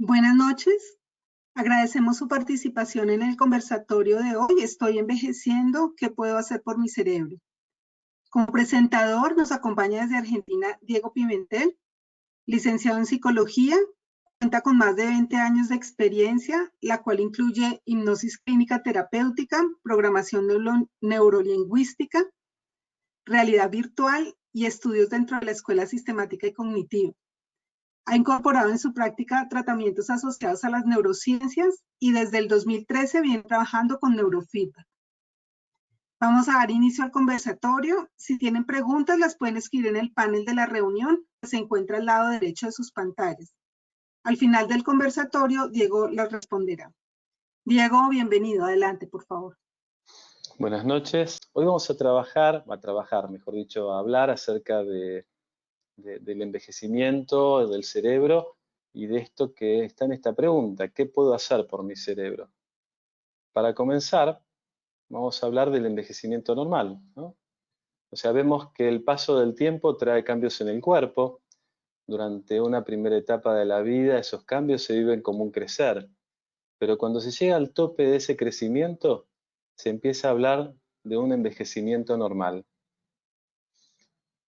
Buenas noches. Agradecemos su participación en el conversatorio de hoy. Estoy envejeciendo. ¿Qué puedo hacer por mi cerebro? Como presentador nos acompaña desde Argentina Diego Pimentel, licenciado en psicología, cuenta con más de 20 años de experiencia, la cual incluye hipnosis clínica terapéutica, programación neurolingüística, realidad virtual y estudios dentro de la escuela sistemática y cognitiva. Ha incorporado en su práctica tratamientos asociados a las neurociencias y desde el 2013 viene trabajando con neurofeedback. Vamos a dar inicio al conversatorio. Si tienen preguntas, las pueden escribir en el panel de la reunión que se encuentra al lado derecho de sus pantallas. Al final del conversatorio, Diego las responderá. Diego, bienvenido. Adelante, por favor. Buenas noches. Hoy vamos a mejor dicho, a hablar acerca del envejecimiento del cerebro y de esto que está en esta pregunta: ¿qué puedo hacer por mi cerebro? Para comenzar, vamos a hablar del envejecimiento normal, ¿no? O sea, vemos que el paso del tiempo trae cambios en el cuerpo. Durante una primera etapa de la vida, esos cambios se viven como un crecer. Pero cuando se llega al tope de ese crecimiento, se empieza a hablar de un envejecimiento normal.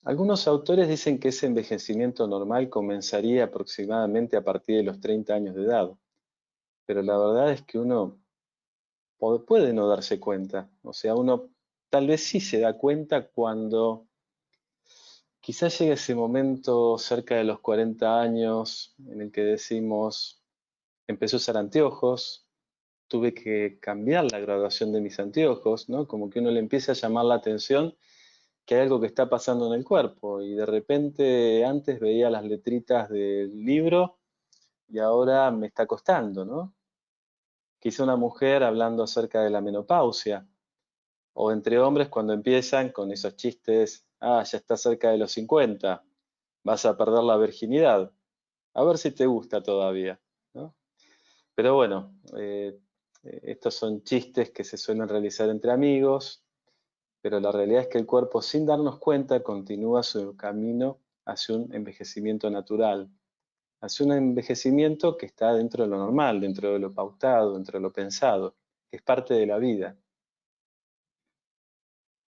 Algunos autores dicen que ese envejecimiento normal comenzaría aproximadamente a partir de los 30 años de edad, pero la verdad es que uno puede no darse cuenta. O sea, uno tal vez sí se da cuenta cuando quizás llega ese momento cerca de los 40 años en el que decimos: empecé a usar anteojos, tuve que cambiar la graduación de mis anteojos, ¿no? Como que uno le empieza a llamar la atención que hay algo que está pasando en el cuerpo, y de repente antes veía las letritas del libro y ahora me está costando, ¿no? Quizá una mujer hablando acerca de la menopausia, o entre hombres cuando empiezan con esos chistes: ya está cerca de los 50, vas a perder la virginidad, a ver si te gusta todavía, ¿no? Pero bueno, estos son chistes que se suelen realizar entre amigos, pero la realidad es que el cuerpo, sin darnos cuenta, continúa su camino hacia un envejecimiento natural, hacia un envejecimiento que está dentro de lo normal, dentro de lo pautado, dentro de lo pensado, que es parte de la vida.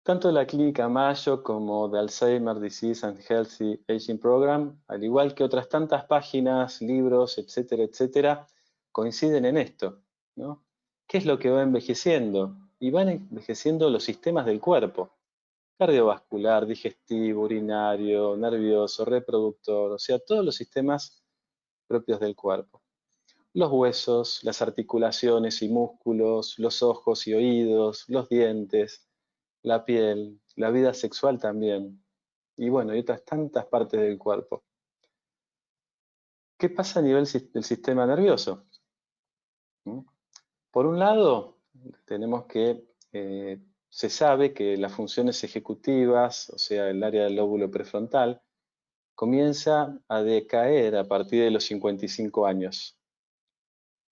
Tanto la Clínica Mayo como The Alzheimer's Disease and Healthy Aging Program, al igual que otras tantas páginas, libros, etcétera, etcétera, coinciden en esto, ¿no? ¿Qué es lo que va envejeciendo? Y van envejeciendo los sistemas del cuerpo: cardiovascular, digestivo, urinario, nervioso, reproductor, o sea, todos los sistemas propios del cuerpo. Los huesos, las articulaciones y músculos, los ojos y oídos, los dientes, la piel, la vida sexual también, y bueno, y otras tantas partes del cuerpo. ¿Qué pasa a nivel del sistema nervioso? Por un lado, tenemos que se sabe que las funciones ejecutivas, o sea, el área del lóbulo prefrontal, comienza a decaer a partir de los 55 años.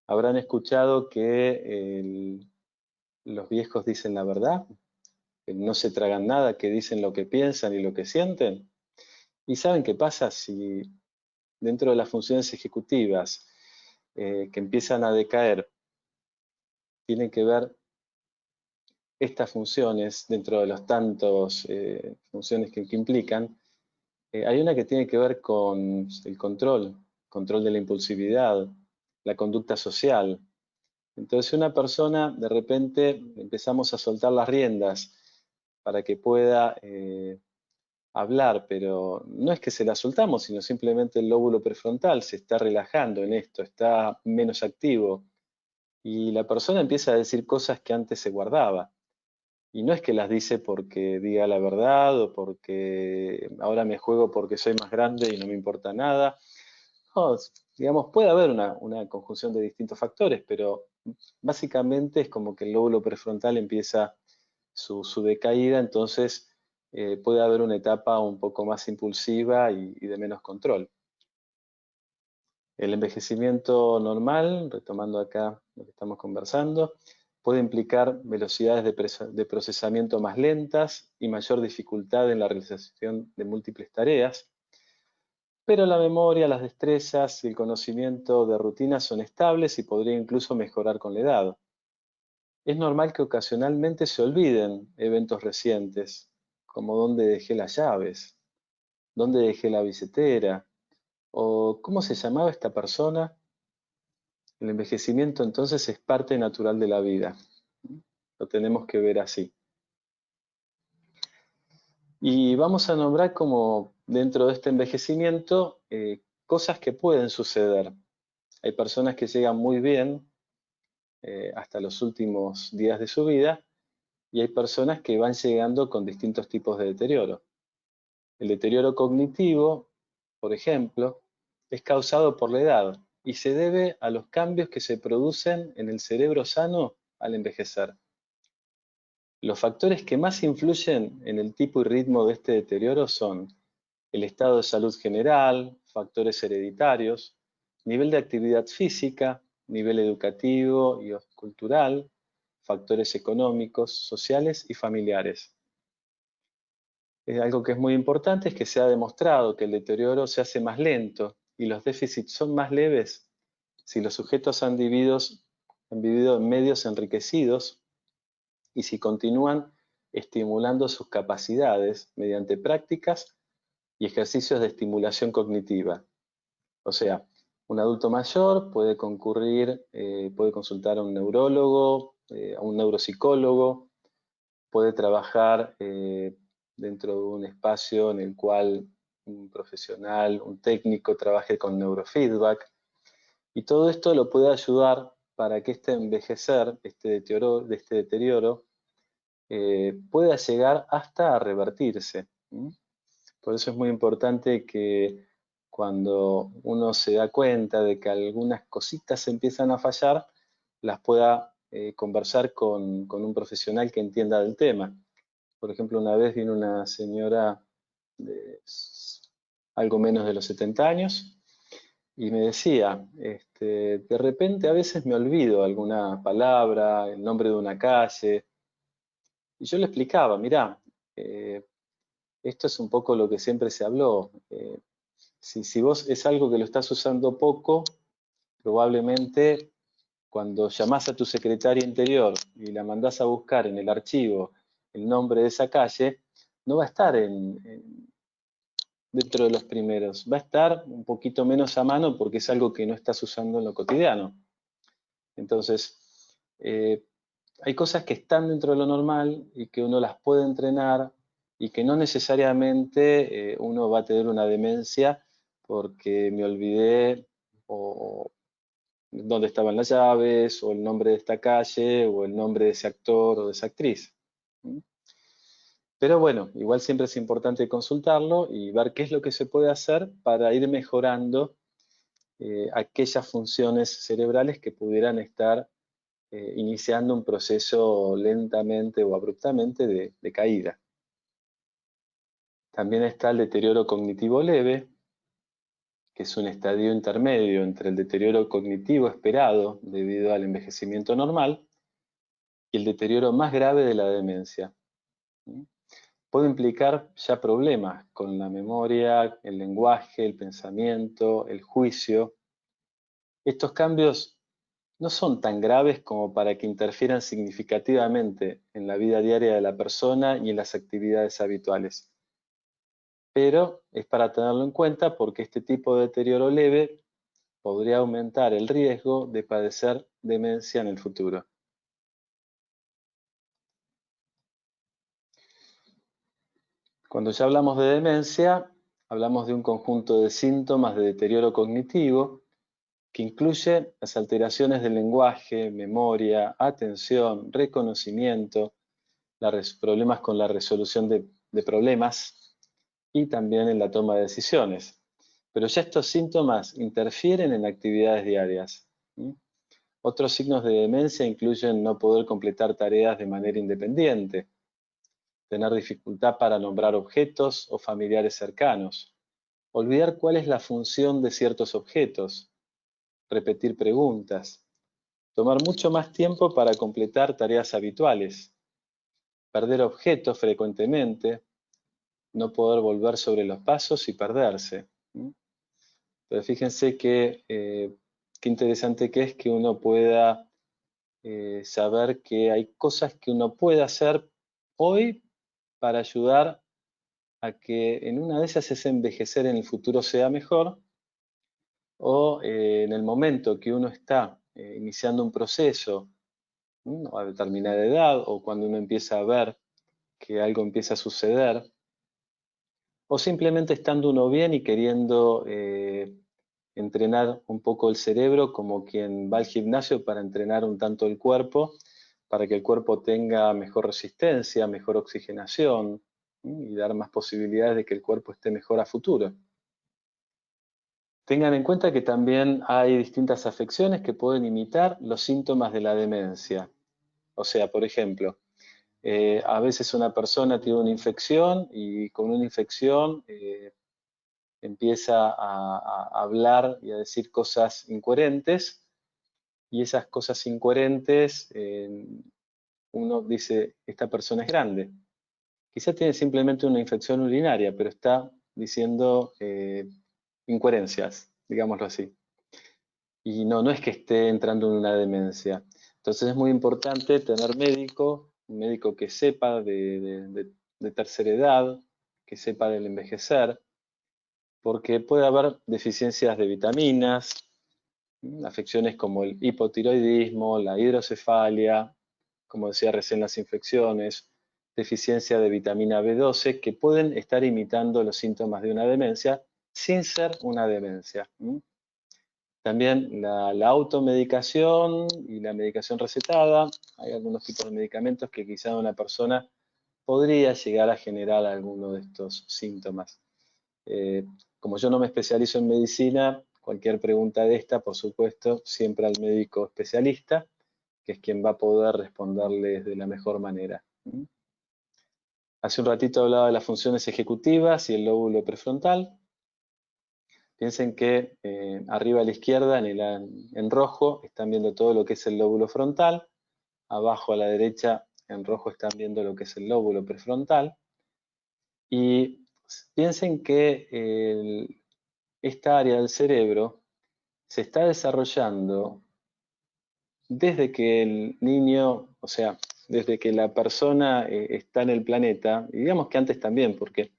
Habrán escuchado que los viejos dicen la verdad, que no se tragan nada, que dicen lo que piensan y lo que sienten. ¿Y saben qué pasa si dentro de las funciones ejecutivas que empiezan a decaer tienen que ver estas funciones dentro de los tantos funciones que implican? Hay una que tiene que ver con el control de la impulsividad, la conducta social. Entonces, una persona, de repente empezamos a soltar las riendas para que pueda hablar, pero no es que se las soltamos, sino simplemente el lóbulo prefrontal se está relajando en esto, está menos activo, y la persona empieza a decir cosas que antes se guardaba. Y no es que las dice porque diga la verdad o porque ahora me juego porque soy más grande y no me importa nada. No, digamos, puede haber una conjunción de distintos factores, pero básicamente es como que el lóbulo prefrontal empieza su decaída, entonces puede haber una etapa un poco más impulsiva y de menos control. El envejecimiento normal, retomando acá lo que estamos conversando, puede implicar velocidades de procesamiento más lentas y mayor dificultad en la realización de múltiples tareas. pero la memoria, las destrezas y el conocimiento de rutina son estables y podría incluso mejorar con la edad. Es normal que ocasionalmente se olviden eventos recientes, como dónde dejé las llaves, dónde dejé la billetera, o cómo se llamaba esta persona. El envejecimiento entonces es parte natural de la vida. Lo tenemos que ver así. Y vamos a nombrar como dentro de este envejecimiento cosas que pueden suceder. Hay personas que llegan muy bien hasta los últimos días de su vida y hay personas que van llegando con distintos tipos de deterioro. El deterioro cognitivo, por ejemplo, es causado por la edad y se debe a los cambios que se producen en el cerebro sano al envejecer. Los factores que más influyen en el tipo y ritmo de este deterioro son el estado de salud general, factores hereditarios, nivel de actividad física, nivel educativo y cultural, factores económicos, sociales y familiares. Algo que es muy importante es que se ha demostrado que el deterioro se hace más lento y los déficits son más leves si los sujetos han vivido en medios enriquecidos y si continúan estimulando sus capacidades mediante prácticas y ejercicios de estimulación cognitiva. O sea, un adulto mayor puede concurrir, puede consultar a un neurólogo, a un neuropsicólogo, puede trabajar dentro de un espacio en el cual un profesional, un técnico trabaje con neurofeedback. Y todo esto lo puede ayudar para que este envejecer, este deterioro pueda llegar hasta a revertirse. Por eso es muy importante que cuando uno se da cuenta de que algunas cositas empiezan a fallar, las pueda conversar con un profesional que entienda del tema. Por ejemplo, una vez vino una señora de algo menos de los 70 años y me decía, de repente a veces me olvido alguna palabra, el nombre de una calle, y yo le explicaba, mirá, esto es un poco lo que siempre se habló. Si vos es algo que lo estás usando poco, probablemente cuando llamás a tu secretaria interior y la mandás a buscar en el archivo el nombre de esa calle, no va a estar dentro de los primeros, va a estar un poquito menos a mano porque es algo que no estás usando en lo cotidiano. Entonces, hay cosas que están dentro de lo normal y que uno las puede entrenar y que no necesariamente uno va a tener una demencia porque me olvidé o dónde estaban las llaves o el nombre de esta calle o el nombre de ese actor o de esa actriz. Pero bueno, igual siempre es importante consultarlo y ver qué es lo que se puede hacer para ir mejorando aquellas funciones cerebrales que pudieran estar iniciando un proceso lentamente o abruptamente de caída. También está el deterioro cognitivo leve, que es un estadio intermedio entre el deterioro cognitivo esperado debido al envejecimiento normal y el deterioro más grave de la demencia. Puede implicar ya problemas con la memoria, el lenguaje, el pensamiento, el juicio. Estos cambios no son tan graves como para que interfieran significativamente en la vida diaria de la persona y en las actividades habituales. Pero es para tenerlo en cuenta porque este tipo de deterioro leve podría aumentar el riesgo de padecer demencia en el futuro. Cuando ya hablamos de demencia, hablamos de un conjunto de síntomas de deterioro cognitivo que incluye las alteraciones del lenguaje, memoria, atención, reconocimiento, problemas con la resolución de problemas y también en la toma de decisiones. Pero ya estos síntomas interfieren en actividades diarias. Otros signos de demencia incluyen no poder completar tareas de manera independiente, tener dificultad para nombrar objetos o familiares cercanos, olvidar cuál es la función de ciertos objetos, repetir preguntas, tomar mucho más tiempo para completar tareas habituales, perder objetos frecuentemente, no poder volver sobre los pasos y perderse. Pero fíjense que qué interesante que es que uno pueda saber que hay cosas que uno puede hacer hoy para ayudar a que en una de esas ese envejecer en el futuro sea mejor, o en el momento que uno está iniciando un proceso a determinada edad, o cuando uno empieza a ver que algo empieza a suceder, o simplemente estando uno bien y queriendo entrenar un poco el cerebro, como quien va al gimnasio para entrenar un tanto el cuerpo, para que el cuerpo tenga mejor resistencia, mejor oxigenación, y dar más posibilidades de que el cuerpo esté mejor a futuro. Tengan en cuenta que también hay distintas afecciones que pueden imitar los síntomas de la demencia. O sea, por ejemplo, a veces una persona tiene una infección y con una infección empieza a hablar y a decir cosas incoherentes, y esas cosas incoherentes uno dice, esta persona es grande. Quizá tiene simplemente una infección urinaria, pero está diciendo incoherencias, digámoslo así. Y no es que esté entrando en una demencia. Entonces es muy importante tener un médico que sepa de tercera edad, que sepa del envejecer, porque puede haber deficiencias de vitaminas, afecciones como el hipotiroidismo, la hidrocefalia, como decía recién, las infecciones, deficiencia de vitamina B12, que pueden estar imitando los síntomas de una demencia sin ser una demencia. También la automedicación y la medicación recetada. Hay algunos tipos de medicamentos que quizá una persona podría llegar a generar alguno de estos síntomas. Como yo no me especializo en medicina, cualquier pregunta de esta, por supuesto, siempre al médico especialista, que es quien va a poder responderles de la mejor manera. Hace un ratito hablaba de las funciones ejecutivas y el lóbulo prefrontal. Piensen que arriba a la izquierda, en rojo, están viendo todo lo que es el lóbulo frontal. Abajo a la derecha, en rojo, están viendo lo que es el lóbulo prefrontal. Y piensen que esta área del cerebro se está desarrollando desde que el niño, o sea, desde que la persona está en el planeta, y digamos que antes también, porque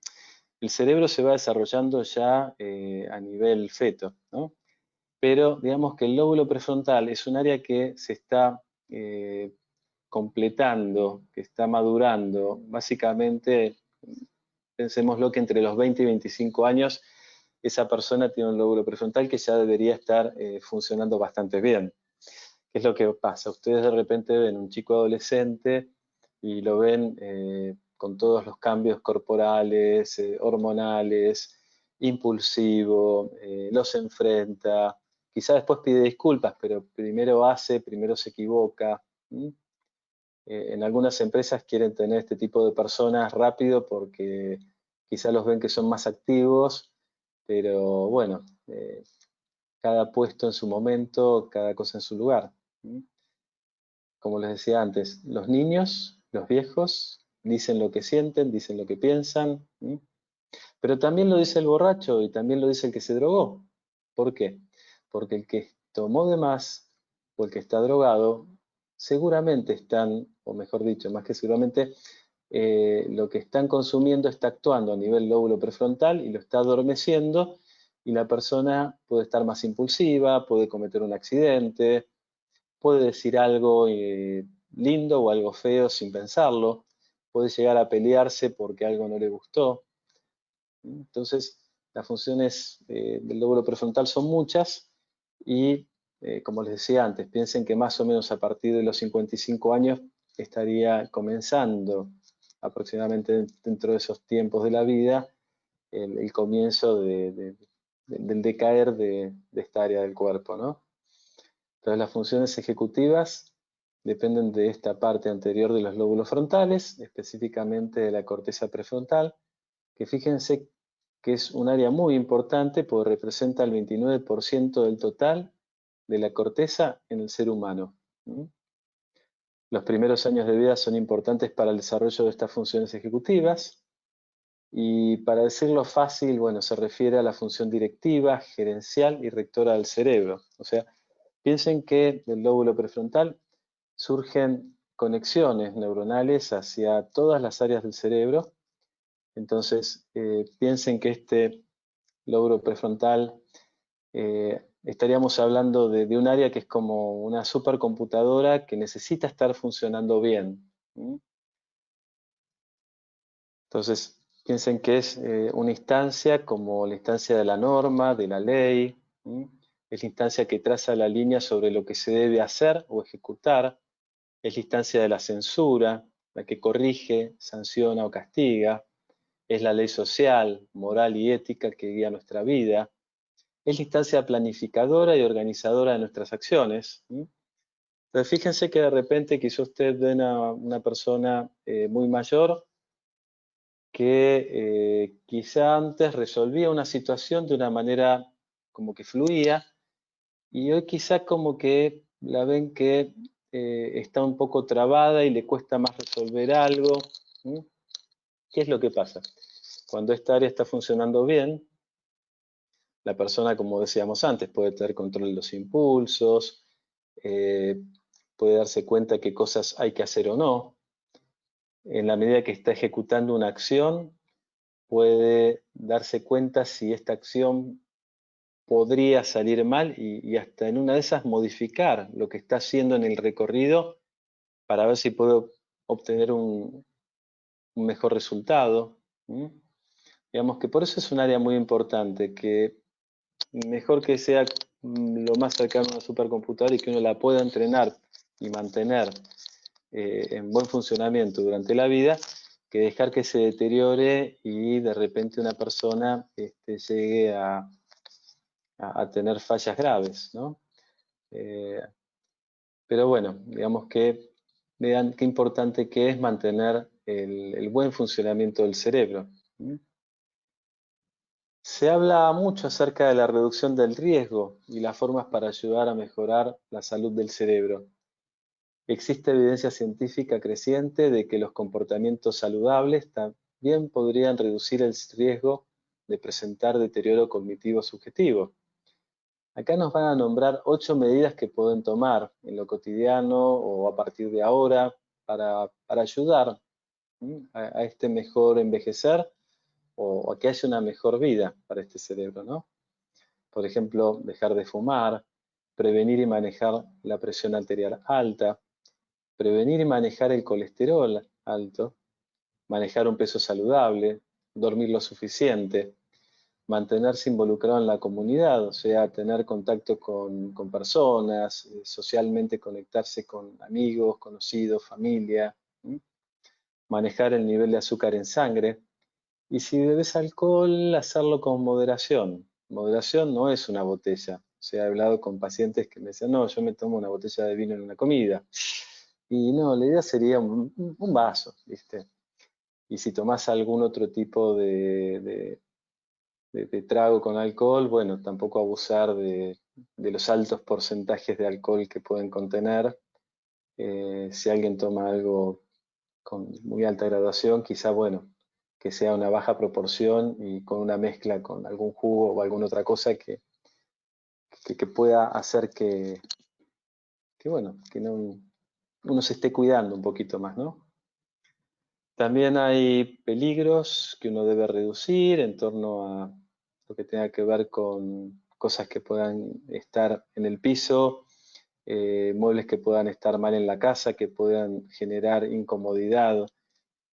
el cerebro se va desarrollando ya a nivel feto, ¿no? Pero digamos que el lóbulo prefrontal es un área que se está completando, que está madurando, básicamente, pensémoslo que entre los 20 y 25 años, esa persona tiene un lóbulo prefrontal que ya debería estar funcionando bastante bien. ¿Qué es lo que pasa? Ustedes de repente ven un chico adolescente y lo ven con todos los cambios corporales, hormonales, impulsivo, los enfrenta, quizá después pide disculpas, pero primero hace, primero se equivoca. En algunas empresas quieren tener este tipo de personas rápido porque quizá los ven que son más activos, pero bueno, cada puesto en su momento, cada cosa en su lugar. Como les decía antes, los niños, los viejos, dicen lo que sienten, dicen lo que piensan, pero también lo dice el borracho y también lo dice el que se drogó. ¿Por qué? Porque el que tomó de más o el que está drogado, seguramente están, o mejor dicho, más que seguramente, lo que están consumiendo está actuando a nivel lóbulo prefrontal y lo está adormeciendo, y la persona puede estar más impulsiva, puede cometer un accidente, puede decir algo lindo o algo feo sin pensarlo, puede llegar a pelearse porque algo no le gustó. Entonces, las funciones del lóbulo prefrontal son muchas y, como les decía antes, piensen que más o menos a partir de los 55 años estaría comenzando, aproximadamente dentro de esos tiempos de la vida, el comienzo del decaer de esta área del cuerpo, ¿no? Entonces, las funciones ejecutivas dependen de esta parte anterior de los lóbulos frontales, específicamente de la corteza prefrontal, que fíjense que es un área muy importante porque representa el 29% del total de la corteza en el ser humano. Los primeros años de vida son importantes para el desarrollo de estas funciones ejecutivas. Y para decirlo fácil, bueno, se refiere a la función directiva, gerencial y rectora del cerebro. O sea, piensen que del lóbulo prefrontal surgen conexiones neuronales hacia todas las áreas del cerebro. Entonces, piensen que este lóbulo prefrontal, estaríamos hablando de un área que es como una supercomputadora que necesita estar funcionando bien. Entonces, piensen que es una instancia como la instancia de la norma, de la ley, es la instancia que traza la línea sobre lo que se debe hacer o ejecutar, es la instancia de la censura, la que corrige, sanciona o castiga, es la ley social, moral y ética que guía nuestra vida, es la instancia planificadora y organizadora de nuestras acciones. Entonces, fíjense que de repente quizá usted ve a una persona muy mayor que quizá antes resolvía una situación de una manera como que fluía y hoy quizá como que la ven que está un poco trabada y le cuesta más resolver algo. ¿Qué es lo que pasa? Cuando esta área está funcionando bien, la persona, como decíamos antes, puede tener control de los impulsos, puede darse cuenta qué cosas hay que hacer o no. En la medida que está ejecutando una acción, puede darse cuenta si esta acción podría salir mal y hasta en una de esas modificar lo que está haciendo en el recorrido para ver si puede obtener un mejor resultado. Digamos que por eso es un área muy importante, que mejor que sea lo más cercano a una supercomputadora y que uno la pueda entrenar y mantener en buen funcionamiento durante la vida, que dejar que se deteriore y de repente una persona llegue a tener fallas graves, ¿no? Pero bueno, digamos que vean qué importante que es mantener el buen funcionamiento del cerebro. Se habla mucho acerca de la reducción del riesgo y las formas para ayudar a mejorar la salud del cerebro. Existe evidencia científica creciente de que los comportamientos saludables también podrían reducir el riesgo de presentar deterioro cognitivo subjetivo. Acá nos van a nombrar 8 medidas que pueden tomar en lo cotidiano o a partir de ahora para ayudar a este mejor envejecer o a que haya una mejor vida para este cerebro, ¿no? Por ejemplo, dejar de fumar, prevenir y manejar la presión arterial alta, prevenir y manejar el colesterol alto, manejar un peso saludable, dormir lo suficiente, mantenerse involucrado en la comunidad, o sea, tener contacto con personas, socialmente conectarse con amigos, conocidos, familia, manejar el nivel de azúcar en sangre. Y si bebes alcohol, hacerlo con moderación. Moderación no es una botella. O sea, he hablado con pacientes que me decían, no, yo me tomo una botella de vino en una comida. Y no, la idea sería un vaso, ¿viste? Y si tomás algún otro tipo de trago con alcohol, bueno, tampoco abusar de los altos porcentajes de alcohol que pueden contener. Si alguien toma algo con muy alta graduación, quizá, bueno, que sea una baja proporción y con una mezcla con algún jugo o alguna otra cosa que pueda hacer bueno, que no, uno se esté cuidando un poquito más, ¿no? También hay peligros que uno debe reducir en torno a lo que tenga que ver con cosas que puedan estar en el piso, muebles que puedan estar mal en la casa, que puedan generar incomodidad,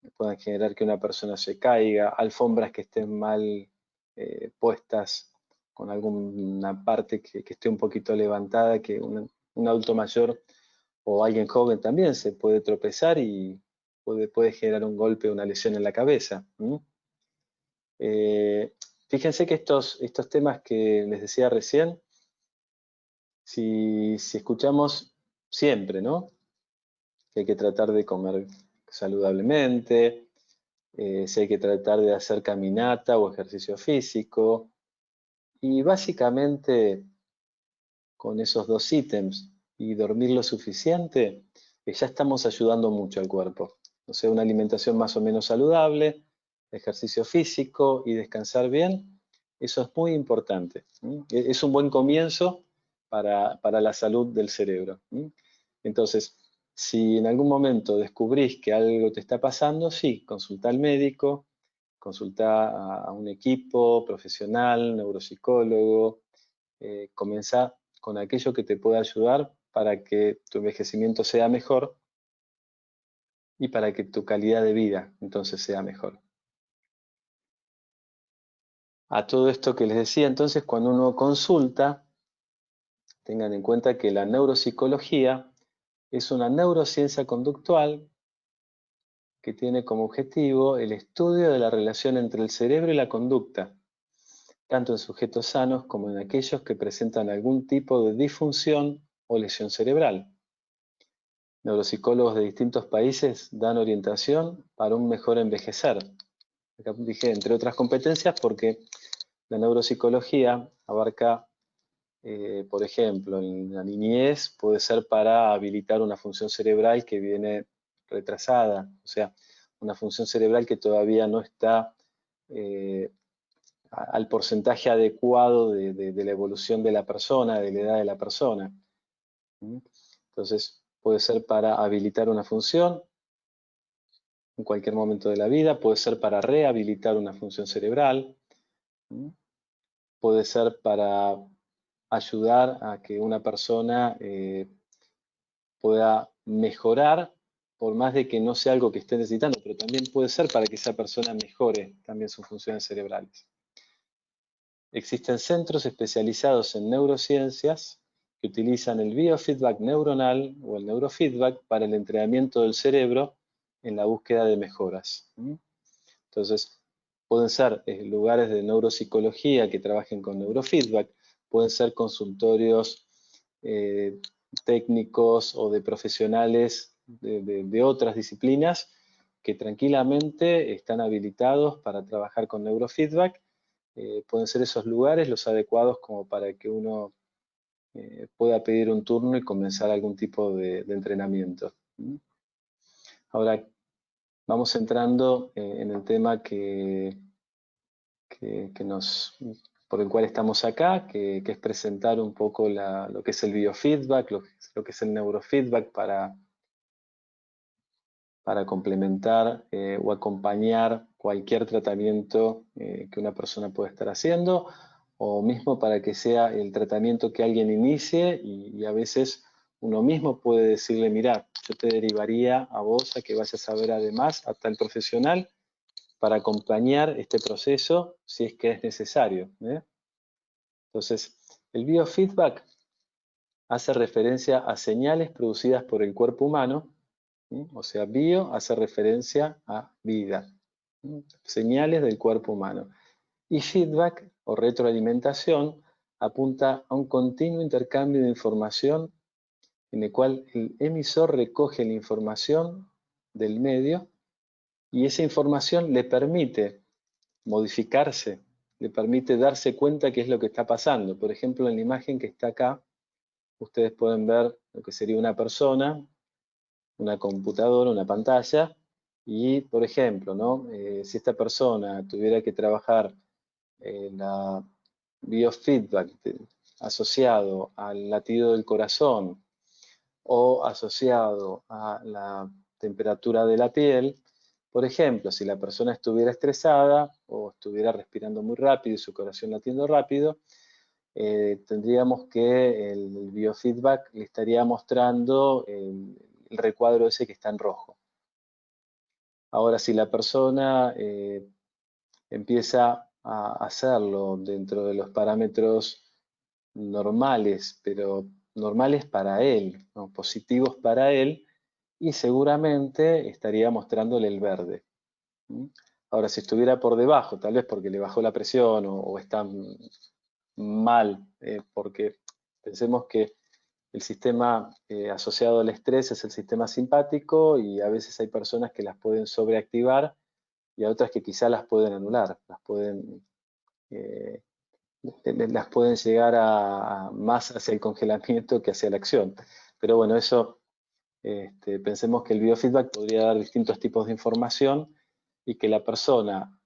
que puedan generar que una persona se caiga, alfombras que estén mal puestas con alguna parte que esté un poquito levantada, que un adulto mayor o alguien joven también se puede tropezar y puede generar un golpe o una lesión en la cabeza. Fíjense que estos temas que les decía recién, si escuchamos siempre, ¿no? Que hay que tratar de comer saludablemente, si hay que tratar de hacer caminata o ejercicio físico, y básicamente con esos 2 ítems y dormir lo suficiente, ya estamos ayudando mucho al cuerpo. O sea, una alimentación más o menos saludable, ejercicio físico y descansar bien, eso es muy importante. Es un buen comienzo para la salud del cerebro. Entonces, si en algún momento descubrís que algo te está pasando, sí, consulta al médico, consulta a un equipo profesional, neuropsicólogo, comenzá con aquello que te pueda ayudar para que tu envejecimiento sea mejor y para que tu calidad de vida entonces sea mejor. A todo esto que les decía, entonces, cuando uno consulta, tengan en cuenta que la neuropsicología es una neurociencia conductual que tiene como objetivo el estudio de la relación entre el cerebro y la conducta, tanto en sujetos sanos como en aquellos que presentan algún tipo de disfunción o lesión cerebral. Neuropsicólogos de distintos países dan orientación para un mejor envejecer. Acá dije, entre otras competencias, porque la neuropsicología abarca, por ejemplo, en la niñez puede ser para habilitar una función cerebral que viene retrasada, o sea, una función cerebral que todavía no está al porcentaje adecuado de la evolución de la persona, de la edad de la persona. Entonces, puede ser para habilitar una función en cualquier momento de la vida, puede ser para rehabilitar una función cerebral, puede ser para ayudar a que una persona pueda mejorar, por más de que no sea algo que esté necesitando, pero también puede ser para que esa persona mejore también sus funciones cerebrales. Existen centros especializados en neurociencias que utilizan el biofeedback neuronal o el neurofeedback para el entrenamiento del cerebro en la búsqueda de mejoras. Entonces, pueden ser lugares de neuropsicología que trabajen con neurofeedback, pueden ser consultorios técnicos o de profesionales de otras disciplinas que tranquilamente están habilitados para trabajar con neurofeedback. Pueden ser esos lugares los adecuados como para que uno pueda pedir un turno y comenzar algún tipo de entrenamiento. Ahora, vamos entrando en el tema por el cual estamos acá, que es presentar un poco lo que es el biofeedback, lo que es el neurofeedback para complementar o acompañar cualquier tratamiento que una persona pueda estar haciendo, o mismo para que sea el tratamiento que alguien inicie y a veces uno mismo puede decirle, mira, yo te derivaría a vos a que vayas a ver además a tal profesional para acompañar este proceso si es que es necesario. Entonces, el biofeedback hace referencia a señales producidas por el cuerpo humano, o sea, bio hace referencia a vida, señales del cuerpo humano. Y feedback o retroalimentación apunta a un continuo intercambio de información en el cual el emisor recoge la información del medio y esa información le permite modificarse, le permite darse cuenta qué es lo que está pasando. Por ejemplo, en la imagen que está acá, ustedes pueden ver lo que sería una persona, una computadora, una pantalla, y por ejemplo, si esta persona tuviera que trabajar la biofeedback asociado al latido del corazón o asociado a la temperatura de la piel, por ejemplo, si la persona estuviera estresada o estuviera respirando muy rápido y su corazón latiendo rápido, tendríamos que el biofeedback le estaría mostrando el recuadro ese que está en rojo. Ahora, si la persona empieza a hacerlo dentro de los parámetros normales, pero normales para él, ¿no? Positivos para él, y seguramente estaría mostrándole el verde. Ahora, si estuviera por debajo, tal vez porque le bajó la presión o está mal, porque pensemos que el sistema asociado al estrés es el sistema simpático y a veces hay personas que las pueden sobreactivar y a otras que quizá las pueden anular, las pueden llegar más hacia el congelamiento que hacia la acción. Pero bueno, eso, pensemos que el biofeedback podría dar distintos tipos de información y que la persona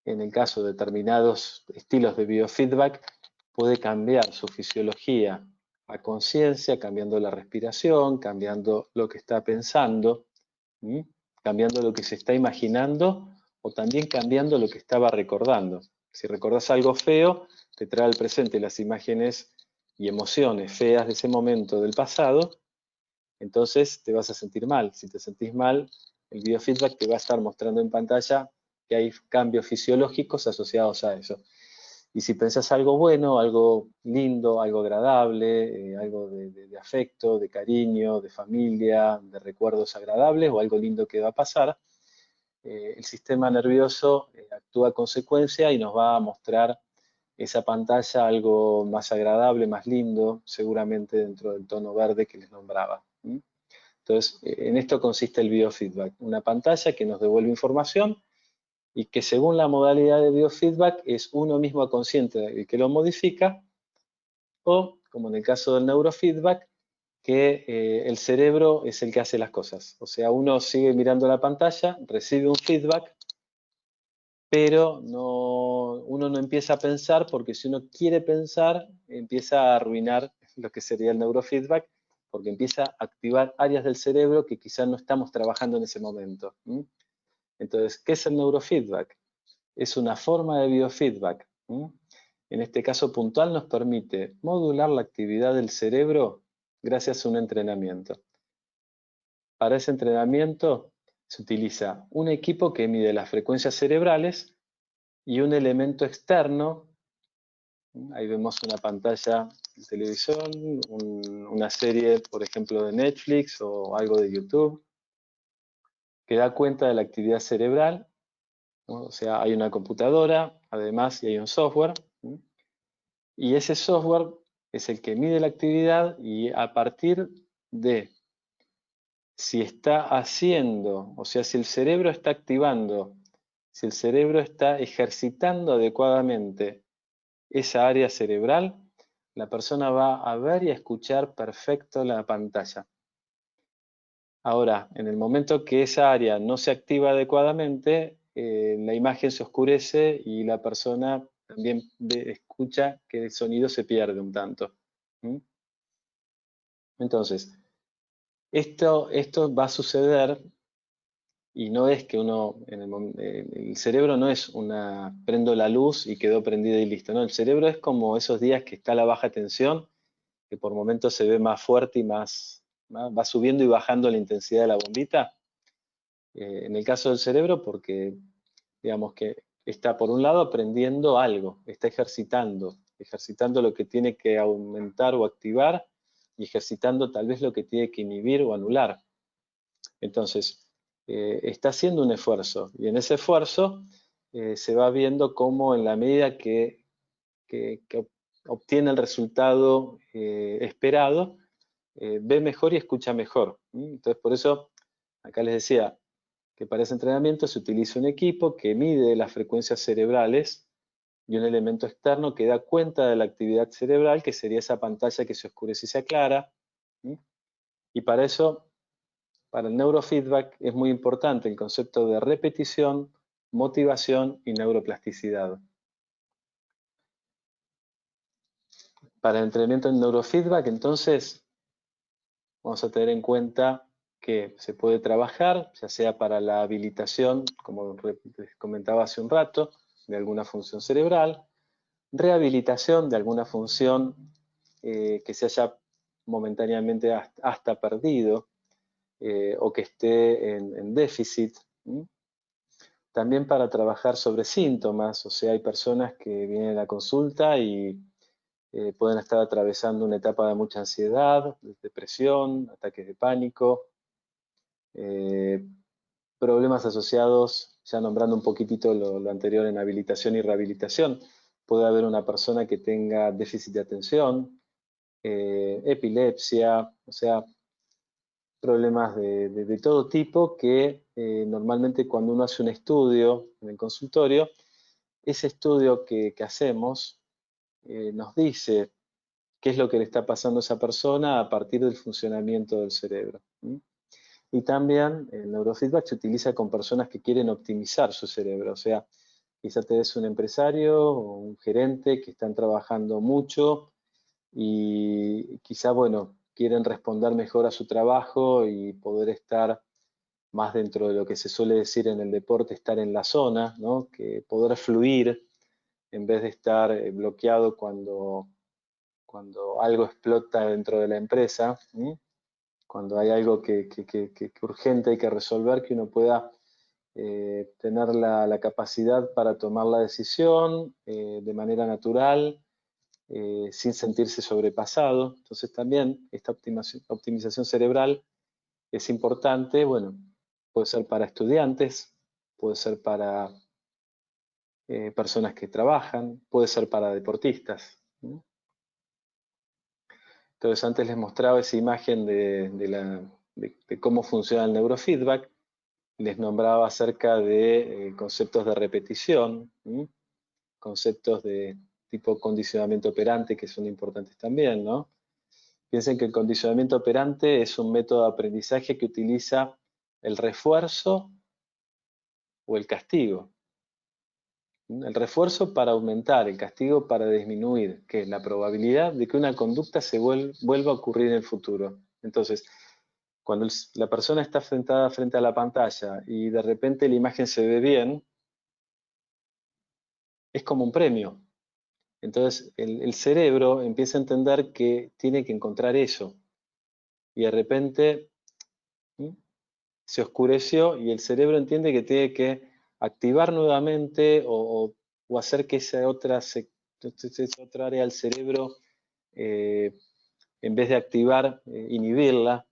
en el caso de determinados estilos de biofeedback, puede cambiar su fisiología a conciencia, cambiando la respiración, cambiando lo que está pensando, cambiando lo que se está imaginando o también cambiando lo que estaba recordando. Si recordás algo feo, te trae al presente las imágenes y emociones feas de ese momento del pasado, entonces te vas a sentir mal. Si te sentís mal, el biofeedback te va a estar mostrando en pantalla que hay cambios fisiológicos asociados a eso. Y si pensás algo bueno, algo lindo, algo agradable, algo de afecto, de cariño, de familia, de recuerdos agradables o algo lindo que va a pasar, el sistema nervioso actúa a consecuencia y nos va a mostrar esa pantalla algo más agradable, más lindo, seguramente dentro del tono verde que les nombraba. Entonces, en esto consiste el biofeedback, una pantalla que nos devuelve información y que según la modalidad de biofeedback es uno mismo consciente el que lo modifica, o, como en el caso del neurofeedback, que el cerebro es el que hace las cosas. O sea, uno sigue mirando la pantalla, recibe un feedback, pero uno no empieza a pensar, porque si uno quiere pensar, empieza a arruinar lo que sería el neurofeedback, porque empieza a activar áreas del cerebro que quizás no estamos trabajando en ese momento. Entonces, ¿qué es el neurofeedback? Es una forma de biofeedback. En este caso puntual nos permite modular la actividad del cerebro gracias a un entrenamiento. Para ese entrenamiento se utiliza un equipo que mide las frecuencias cerebrales y un elemento externo. Ahí vemos una pantalla de televisión, una serie, por ejemplo, de Netflix o algo de YouTube, que da cuenta de la actividad cerebral, ¿no? O sea, hay una computadora, además, y hay un software, y ese software es el que mide la actividad y a partir de si está haciendo, o sea, si el cerebro está activando, si el cerebro está ejercitando adecuadamente esa área cerebral, la persona va a ver y a escuchar perfecto la pantalla. Ahora, en el momento que esa área no se activa adecuadamente, la imagen se oscurece y la persona también escucha que el sonido se pierde un tanto. Entonces, esto va a suceder y no es que uno, el cerebro no es prendo la luz y quedó prendida y listo, no, el cerebro es como esos días que está a la baja tensión, que por momentos se ve más fuerte y va subiendo y bajando la intensidad de la bombita. En el caso del cerebro, porque digamos que está por un lado aprendiendo algo, está ejercitando lo que tiene que aumentar o activar y ejercitando tal vez lo que tiene que inhibir o anular. Entonces, está haciendo un esfuerzo y en ese esfuerzo se va viendo cómo en la medida que obtiene el resultado esperado, ve mejor y escucha mejor. Entonces, por eso, acá les decía que para ese entrenamiento se utiliza un equipo que mide las frecuencias cerebrales y un elemento externo que da cuenta de la actividad cerebral, que sería esa pantalla que se oscurece y se aclara. Y para eso, para el neurofeedback, es muy importante el concepto de repetición, motivación y neuroplasticidad. Para el entrenamiento en neurofeedback, entonces, vamos a tener en cuenta que se puede trabajar, ya sea para la habilitación, como les comentaba hace un rato, de alguna función cerebral, rehabilitación de alguna función que se haya momentáneamente hasta perdido o que esté en déficit. También para trabajar sobre síntomas, o sea, hay personas que vienen a la consulta y pueden estar atravesando una etapa de mucha ansiedad, depresión, ataques de pánico, problemas asociados, ya nombrando un poquitito lo anterior en habilitación y rehabilitación. Puede haber una persona que tenga déficit de atención, epilepsia, o sea, problemas de todo tipo que normalmente cuando uno hace un estudio en el consultorio, ese estudio que hacemos nos dice qué es lo que le está pasando a esa persona a partir del funcionamiento del cerebro. Y también el neurofeedback se utiliza con personas que quieren optimizar su cerebro, o sea, Quizá te des un empresario o un gerente que están trabajando mucho y quizá, bueno, quieren responder mejor a su trabajo y poder estar más dentro de lo que se suele decir en el deporte, estar en la zona, ¿no? Que poder fluir en vez de estar bloqueado cuando algo explota dentro de la empresa, ¿sí? Cuando hay algo que urgente hay que resolver, que uno pueda tener la capacidad para tomar la decisión de manera natural, sin sentirse sobrepasado. Entonces también esta optimización cerebral es importante, bueno, puede ser para estudiantes, puede ser para personas que trabajan, puede ser para deportistas, ¿no? Entonces antes les mostraba esa imagen de cómo funciona el neurofeedback, les nombraba acerca de conceptos de repetición, ¿sí? Conceptos de tipo condicionamiento operante que son importantes también, ¿no? Piensen que el condicionamiento operante es un método de aprendizaje que utiliza el refuerzo o el castigo. El refuerzo para aumentar, el castigo para disminuir, que es la probabilidad de que una conducta se vuelva a ocurrir en el futuro. Entonces, cuando la persona está sentada frente a la pantalla y de repente la imagen se ve bien, es como un premio. Entonces, el cerebro empieza a entender que tiene que encontrar eso. Y de repente se oscureció y el cerebro entiende que tiene que activar nuevamente o hacer que esa otra área del cerebro, en vez de activar, inhibirla.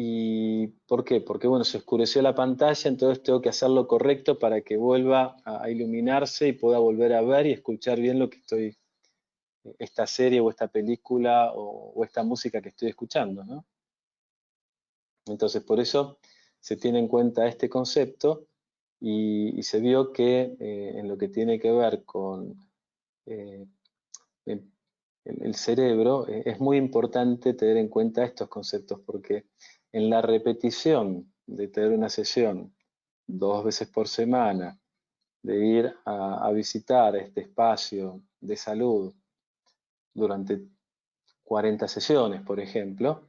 ¿Y por qué? Porque bueno, se oscureció la pantalla, entonces tengo que hacer lo correcto para que vuelva a iluminarse y pueda volver a ver y escuchar bien lo que esta serie o esta película o esta música que estoy escuchando, ¿no? Entonces, por eso se tiene en cuenta este concepto y se vio que en lo que tiene que ver con eh, el cerebro, es muy importante tener en cuenta estos conceptos, porque en la repetición de tener una sesión 2 veces por semana, de ir a visitar este espacio de salud durante 40 sesiones, por ejemplo,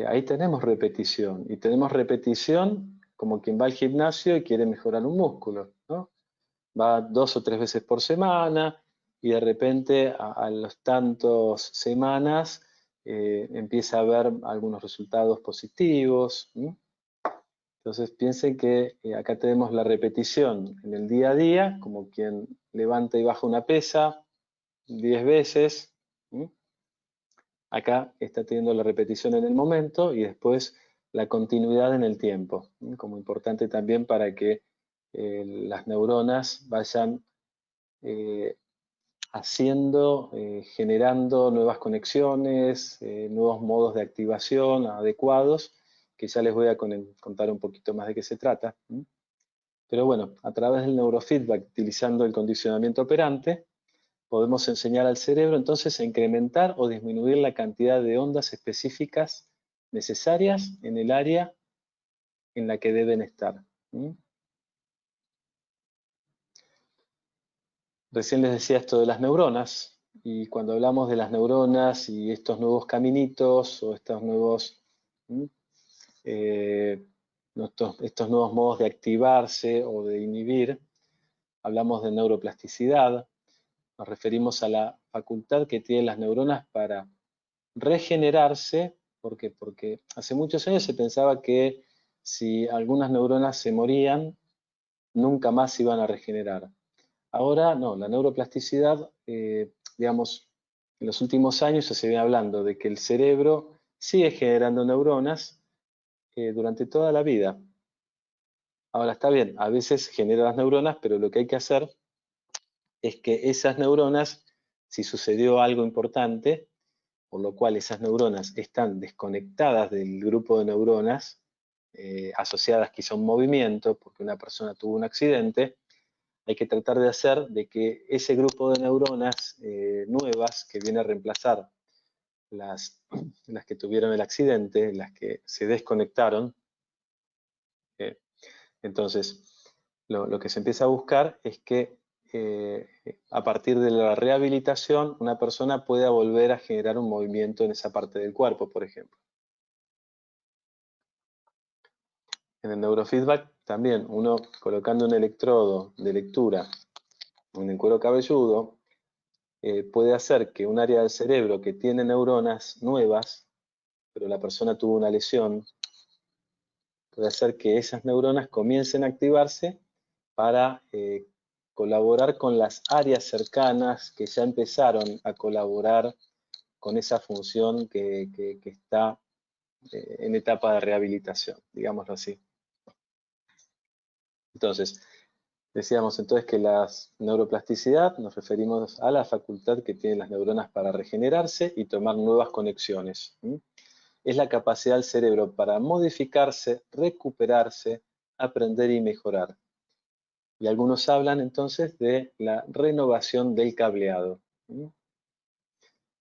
ahí tenemos repetición, y tenemos repetición como quien va al gimnasio y quiere mejorar un músculo, ¿no? Va 2 o 3 veces por semana y de repente a los tantos semanas empieza a ver algunos resultados positivos, ¿sí? Entonces piensen que acá tenemos la repetición en el día a día, como quien levanta y baja una pesa 10 veces, ¿sí? Acá está teniendo la repetición en el momento y después la continuidad en el tiempo, ¿sí? Como importante también para que las neuronas vayan generando nuevas conexiones, nuevos modos de activación adecuados, que ya les voy a contar un poquito más de qué se trata. Pero bueno, a través del neurofeedback, utilizando el condicionamiento operante, podemos enseñar al cerebro entonces a incrementar o disminuir la cantidad de ondas específicas necesarias en el área en la que deben estar. Recién les decía esto de las neuronas, y cuando hablamos de las neuronas y estos nuevos caminitos o estos nuevos, estos nuevos modos de activarse o de inhibir, hablamos de neuroplasticidad, nos referimos a la facultad que tienen las neuronas para regenerarse. ¿Por qué? Porque hace muchos años se pensaba que si algunas neuronas se morían, nunca más se iban a regenerar. Ahora no, la neuroplasticidad, digamos, en los últimos años se viene hablando de que el cerebro sigue generando neuronas durante toda la vida. Ahora está bien, a veces genera las neuronas, pero lo que hay que hacer es que esas neuronas, si sucedió algo importante, por lo cual esas neuronas están desconectadas del grupo de neuronas asociadas quizá a un movimiento, porque una persona tuvo un accidente, hay que tratar de hacer de que ese grupo de neuronas nuevas que viene a reemplazar las que tuvieron el accidente, las que se desconectaron, entonces lo que se empieza a buscar es que a partir de la rehabilitación una persona pueda volver a generar un movimiento en esa parte del cuerpo, por ejemplo. En el neurofeedback también uno colocando un electrodo de lectura en el cuero cabelludo puede hacer que un área del cerebro que tiene neuronas nuevas, pero la persona tuvo una lesión, puede hacer que esas neuronas comiencen a activarse para colaborar con las áreas cercanas que ya empezaron a colaborar con esa función que está en etapa de rehabilitación, digámoslo así. Entonces, decíamos entonces que la neuroplasticidad nos referimos a la facultad que tienen las neuronas para regenerarse y tomar nuevas conexiones. Es la capacidad del cerebro para modificarse, recuperarse, aprender y mejorar. Y algunos hablan entonces de la renovación del cableado.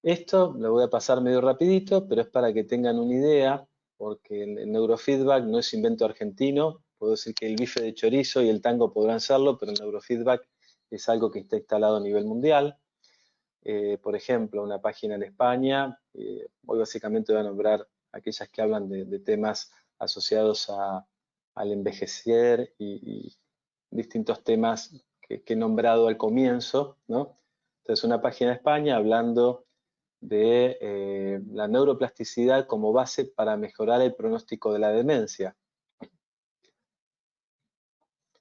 Esto lo voy a pasar medio rapidito, pero es para que tengan una idea, porque el neurofeedback no es invento argentino. Puedo decir que el bife de chorizo y el tango podrán serlo, pero el neurofeedback es algo que está instalado a nivel mundial. Por ejemplo, una página en España, hoy básicamente voy a nombrar aquellas que hablan de temas asociados al envejecer y distintos temas que he nombrado al comienzo, ¿no? Entonces, una página de España hablando de la neuroplasticidad como base para mejorar el pronóstico de la demencia.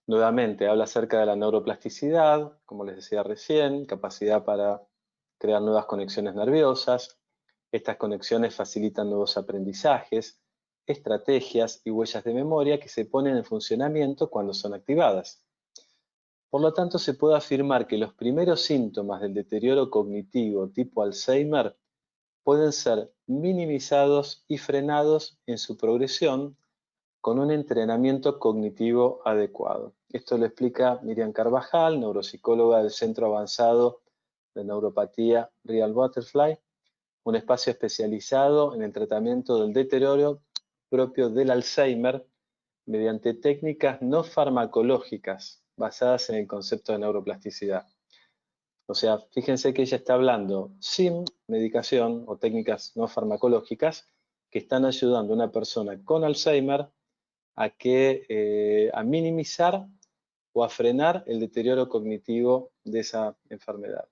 Nuevamente, habla acerca de la neuroplasticidad, como les decía recién, capacidad para crear nuevas conexiones nerviosas. Estas conexiones facilitan nuevos aprendizajes, estrategias y huellas de memoria que se ponen en funcionamiento cuando son activadas. Por lo tanto, se puede afirmar que los primeros síntomas del deterioro cognitivo tipo Alzheimer pueden ser minimizados y frenados en su progresión con un entrenamiento cognitivo adecuado. Esto lo explica Miriam Carvajal, neuropsicóloga del Centro Avanzado de Neuropatía Real Butterfly, un espacio especializado en el tratamiento del deterioro propio del Alzheimer mediante técnicas no farmacológicas basadas en el concepto de neuroplasticidad. O sea, fíjense que ella está hablando sin medicación o técnicas no farmacológicas que están ayudando a una persona con Alzheimer a minimizar o a frenar el deterioro cognitivo de esa enfermedad.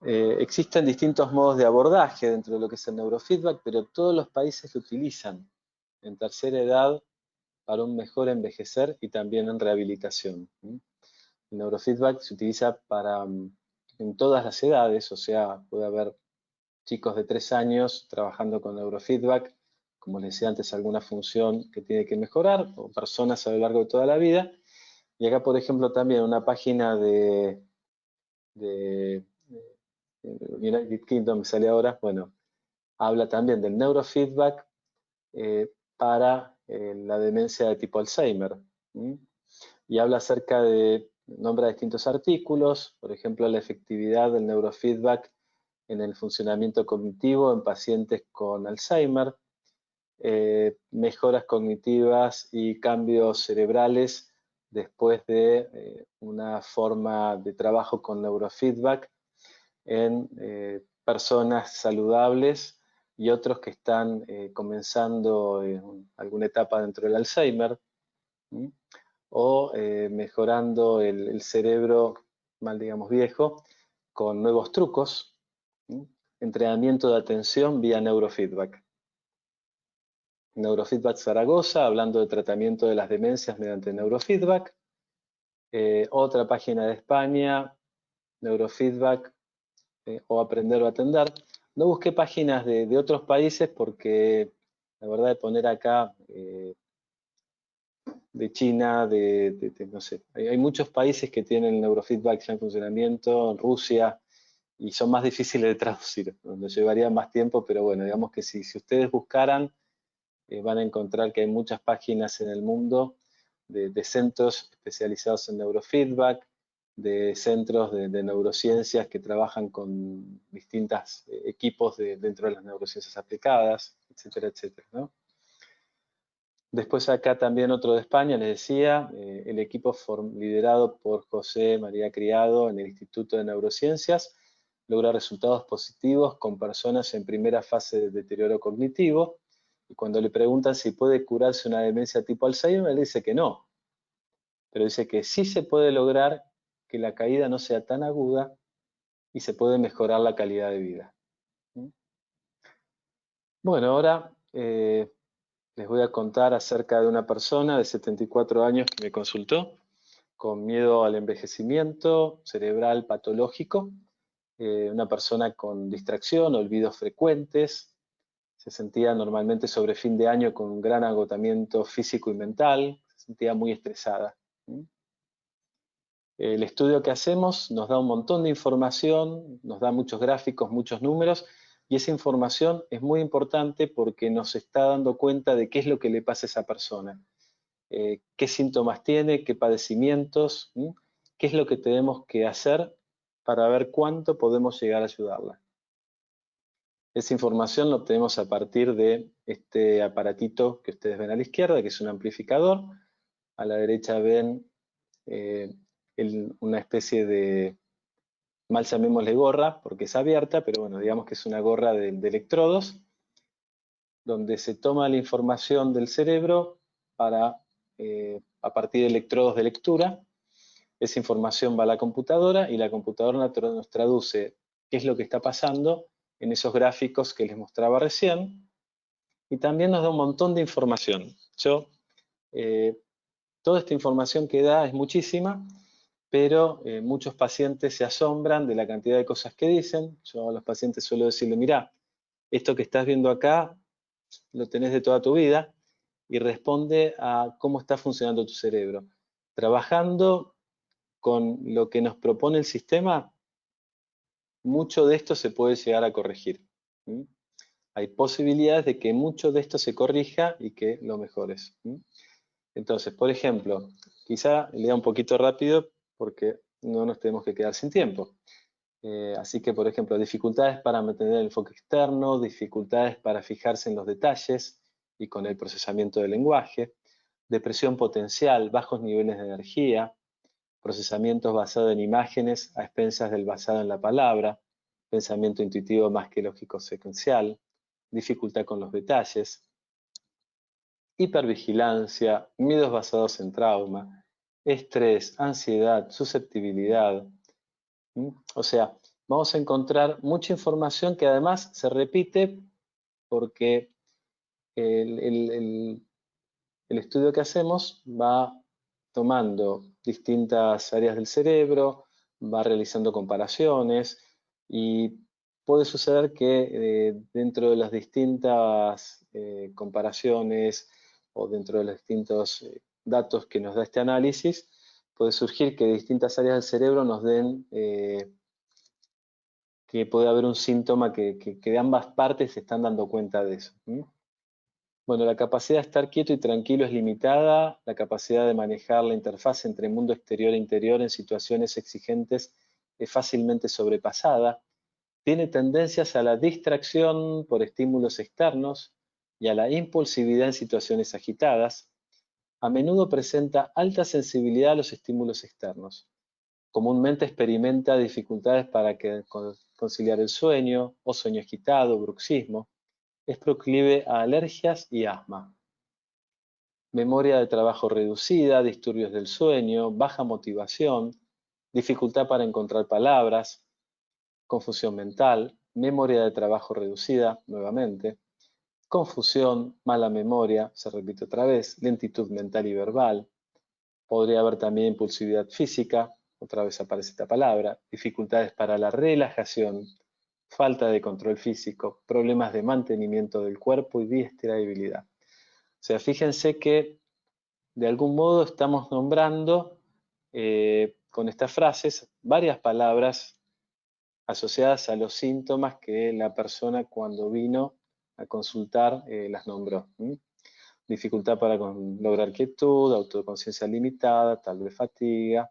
Existen distintos modos de abordaje dentro de lo que es el neurofeedback, pero todos los países lo utilizan en tercera edad para un mejor envejecer y también en rehabilitación. El neurofeedback se utiliza en todas las edades, o sea, puede haber chicos de 3 años trabajando con neurofeedback, como les decía antes, alguna función que tiene que mejorar, o personas a lo largo de toda la vida. Y acá, por ejemplo, también una página de United Kingdom, me sale ahora, bueno, habla también del neurofeedback para la demencia de tipo Alzheimer. Y habla acerca nombra distintos artículos, por ejemplo, la efectividad del neurofeedback en el funcionamiento cognitivo en pacientes con Alzheimer, mejoras cognitivas y cambios cerebrales después de una forma de trabajo con neurofeedback en personas saludables y otros que están comenzando alguna etapa dentro del Alzheimer, o mejorando el cerebro, mal digamos viejo, con nuevos trucos, entrenamiento de atención vía neurofeedback. Neurofeedback Zaragoza, hablando de tratamiento de las demencias mediante neurofeedback. Otra página de España, neurofeedback o aprender o atender. No busqué páginas de otros países porque la verdad de poner acá de China, no sé, hay muchos países que tienen neurofeedback ya en funcionamiento, Rusia, y son más difíciles de traducir, nos llevaría más tiempo, pero bueno, digamos que si ustedes buscaran, van a encontrar que hay muchas páginas en el mundo de centros especializados en neurofeedback, de centros de neurociencias que trabajan con distintos equipos dentro de las neurociencias aplicadas, etcétera, etcétera, ¿no? Después acá también otro de España, les decía, el equipo liderado por José María Criado en el Instituto de Neurociencias logra resultados positivos con personas en primera fase de deterioro cognitivo, y cuando le preguntan si puede curarse una demencia tipo Alzheimer, él dice que no, pero dice que sí se puede lograr que la caída no sea tan aguda y se puede mejorar la calidad de vida. Bueno, ahora les voy a contar acerca de una persona de 74 años que me consultó con miedo al envejecimiento cerebral patológico, una persona con distracción, olvidos frecuentes, se sentía normalmente sobre fin de año con un gran agotamiento físico y mental, se sentía muy estresada. El estudio que hacemos nos da un montón de información, nos da muchos gráficos, muchos números, y esa información es muy importante porque nos está dando cuenta de qué es lo que le pasa a esa persona, qué síntomas tiene, qué padecimientos, qué es lo que tenemos que hacer para ver cuánto podemos llegar a ayudarla. Esa información la obtenemos a partir de este aparatito que ustedes ven a la izquierda, que es un amplificador. A la derecha ven una especie de, mal llamémosle gorra, porque es abierta, pero bueno, digamos que es una gorra de electrodos, donde se toma la información del cerebro para, a partir de electrodos de lectura. Esa información va a la computadora y la computadora nos traduce qué es lo que está pasando en esos gráficos que les mostraba recién, y también nos da un montón de información. Toda esta información que da es muchísima, pero muchos pacientes se asombran de la cantidad de cosas que dicen. Yo a los pacientes suelo decirle, mirá, esto que estás viendo acá lo tenés de toda tu vida, y responde a cómo está funcionando tu cerebro. Trabajando con lo que nos propone el sistema, mucho de esto se puede llegar a corregir. Hay posibilidades de que mucho de esto se corrija y que lo mejores. Entonces, por ejemplo, quizá lea un poquito rápido porque no nos tenemos que quedar sin tiempo. Así que, por ejemplo, dificultades para mantener el enfoque externo, dificultades para fijarse en los detalles y con el procesamiento del lenguaje, depresión potencial, bajos niveles de energía, procesamientos basados en imágenes a expensas del basado en la palabra, pensamiento intuitivo más que lógico secuencial, dificultad con los detalles, hipervigilancia, miedos basados en trauma, estrés, ansiedad, susceptibilidad. O sea, vamos a encontrar mucha información que además se repite porque el estudio que hacemos va tomando distintas áreas del cerebro, va realizando comparaciones, y puede suceder que dentro de las distintas comparaciones o dentro de los distintos datos que nos da este análisis, puede surgir que distintas áreas del cerebro nos den que puede haber un síntoma que de ambas partes se están dando cuenta de eso. Bueno, la capacidad de estar quieto y tranquilo es limitada, la capacidad de manejar la interfaz entre mundo exterior e interior en situaciones exigentes es fácilmente sobrepasada, tiene tendencias a la distracción por estímulos externos y a la impulsividad en situaciones agitadas, a menudo presenta alta sensibilidad a los estímulos externos. Comúnmente experimenta dificultades para conciliar el sueño o sueño agitado, bruxismo. Es proclive a alergias y asma. Memoria de trabajo reducida, disturbios del sueño, baja motivación, dificultad para encontrar palabras, confusión mental, memoria de trabajo reducida, nuevamente, confusión, mala memoria, se repite otra vez, lentitud mental y verbal. Podría haber también impulsividad física, otra vez aparece esta palabra, dificultades para la relajación, falta de control físico, problemas de mantenimiento del cuerpo y distraibilidad. O sea, fíjense que de algún modo estamos nombrando con estas frases varias palabras asociadas a los síntomas que la persona cuando vino a consultar las nombró. Dificultad para lograr quietud, autoconciencia limitada, tal vez fatiga,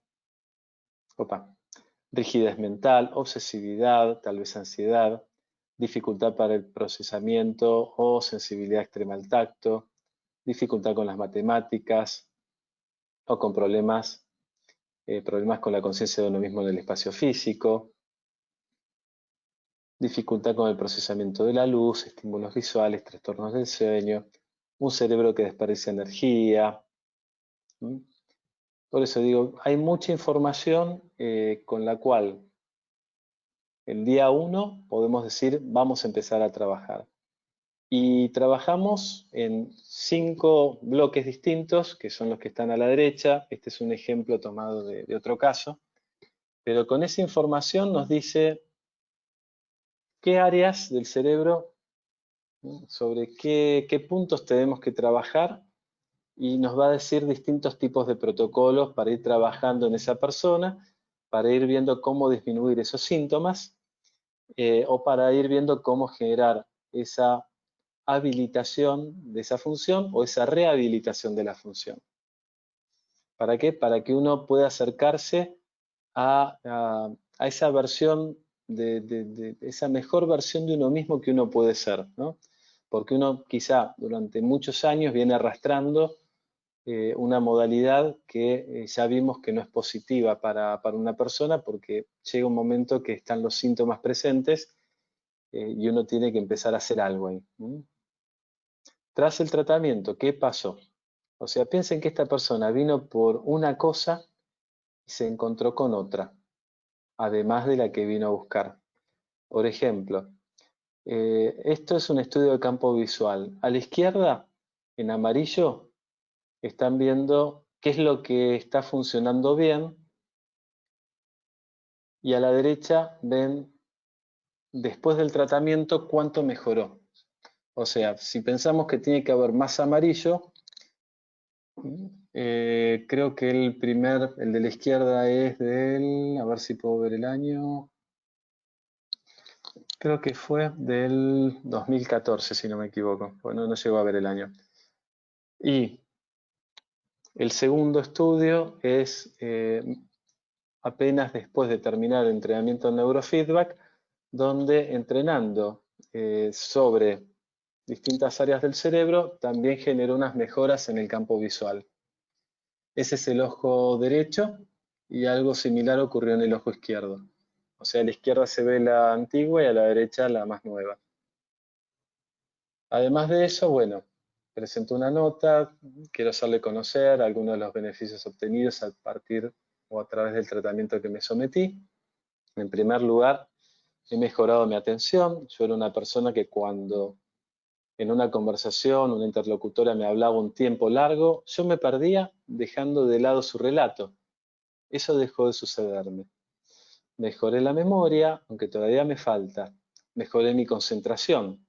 rigidez mental, obsesividad, tal vez ansiedad, dificultad para el procesamiento o sensibilidad extrema al tacto, dificultad con las matemáticas o con problemas con la conciencia de uno mismo en el espacio físico, dificultad con el procesamiento de la luz, estímulos visuales, trastornos del sueño, un cerebro que desperdicia energía. Por eso digo, hay mucha información con la cual el día 1 podemos decir, vamos a empezar a trabajar. Y trabajamos en 5 bloques distintos, que son los que están a la derecha. Este es un ejemplo tomado de otro caso. Pero con esa información nos dice qué áreas del cerebro, sobre qué puntos tenemos que trabajar, y nos va a decir distintos tipos de protocolos para ir trabajando en esa persona, para ir viendo cómo disminuir esos síntomas, o para ir viendo cómo generar esa habilitación de esa función o esa rehabilitación de la función. ¿Para qué? Para que uno pueda acercarse a esa versión, esa mejor versión de uno mismo que uno puede ser, ¿no? Porque uno quizá durante muchos años viene arrastrando una modalidad que ya vimos que no es positiva para una persona, porque llega un momento que están los síntomas presentes y uno tiene que empezar a hacer algo ahí. Tras el tratamiento, ¿qué pasó? O sea, piensen que esta persona vino por una cosa y se encontró con otra, además de la que vino a buscar. Por ejemplo, esto es un estudio de campo visual. A la izquierda, en amarillo, están viendo qué es lo que está funcionando bien, y a la derecha ven, después del tratamiento, cuánto mejoró. O sea, si pensamos que tiene que haber más amarillo, creo que el de la izquierda es del, a ver si puedo ver el año, creo que fue del 2014, si no me equivoco. Bueno, no llegó a ver el año. Y el segundo estudio es apenas después de terminar el entrenamiento en neurofeedback, donde entrenando sobre distintas áreas del cerebro también generó unas mejoras en el campo visual. Ese es el ojo derecho, y algo similar ocurrió en el ojo izquierdo. O sea, a la izquierda se ve la antigua y a la derecha la más nueva. Además de eso, bueno, presento una nota, quiero hacerle conocer algunos de los beneficios obtenidos a partir o a través del tratamiento que me sometí. En primer lugar, he mejorado mi atención. Yo era una persona que cuando en una conversación una interlocutora me hablaba un tiempo largo, yo me perdía dejando de lado su relato. Eso dejó de sucederme. Mejoré la memoria, aunque todavía me falta. Mejoré mi concentración.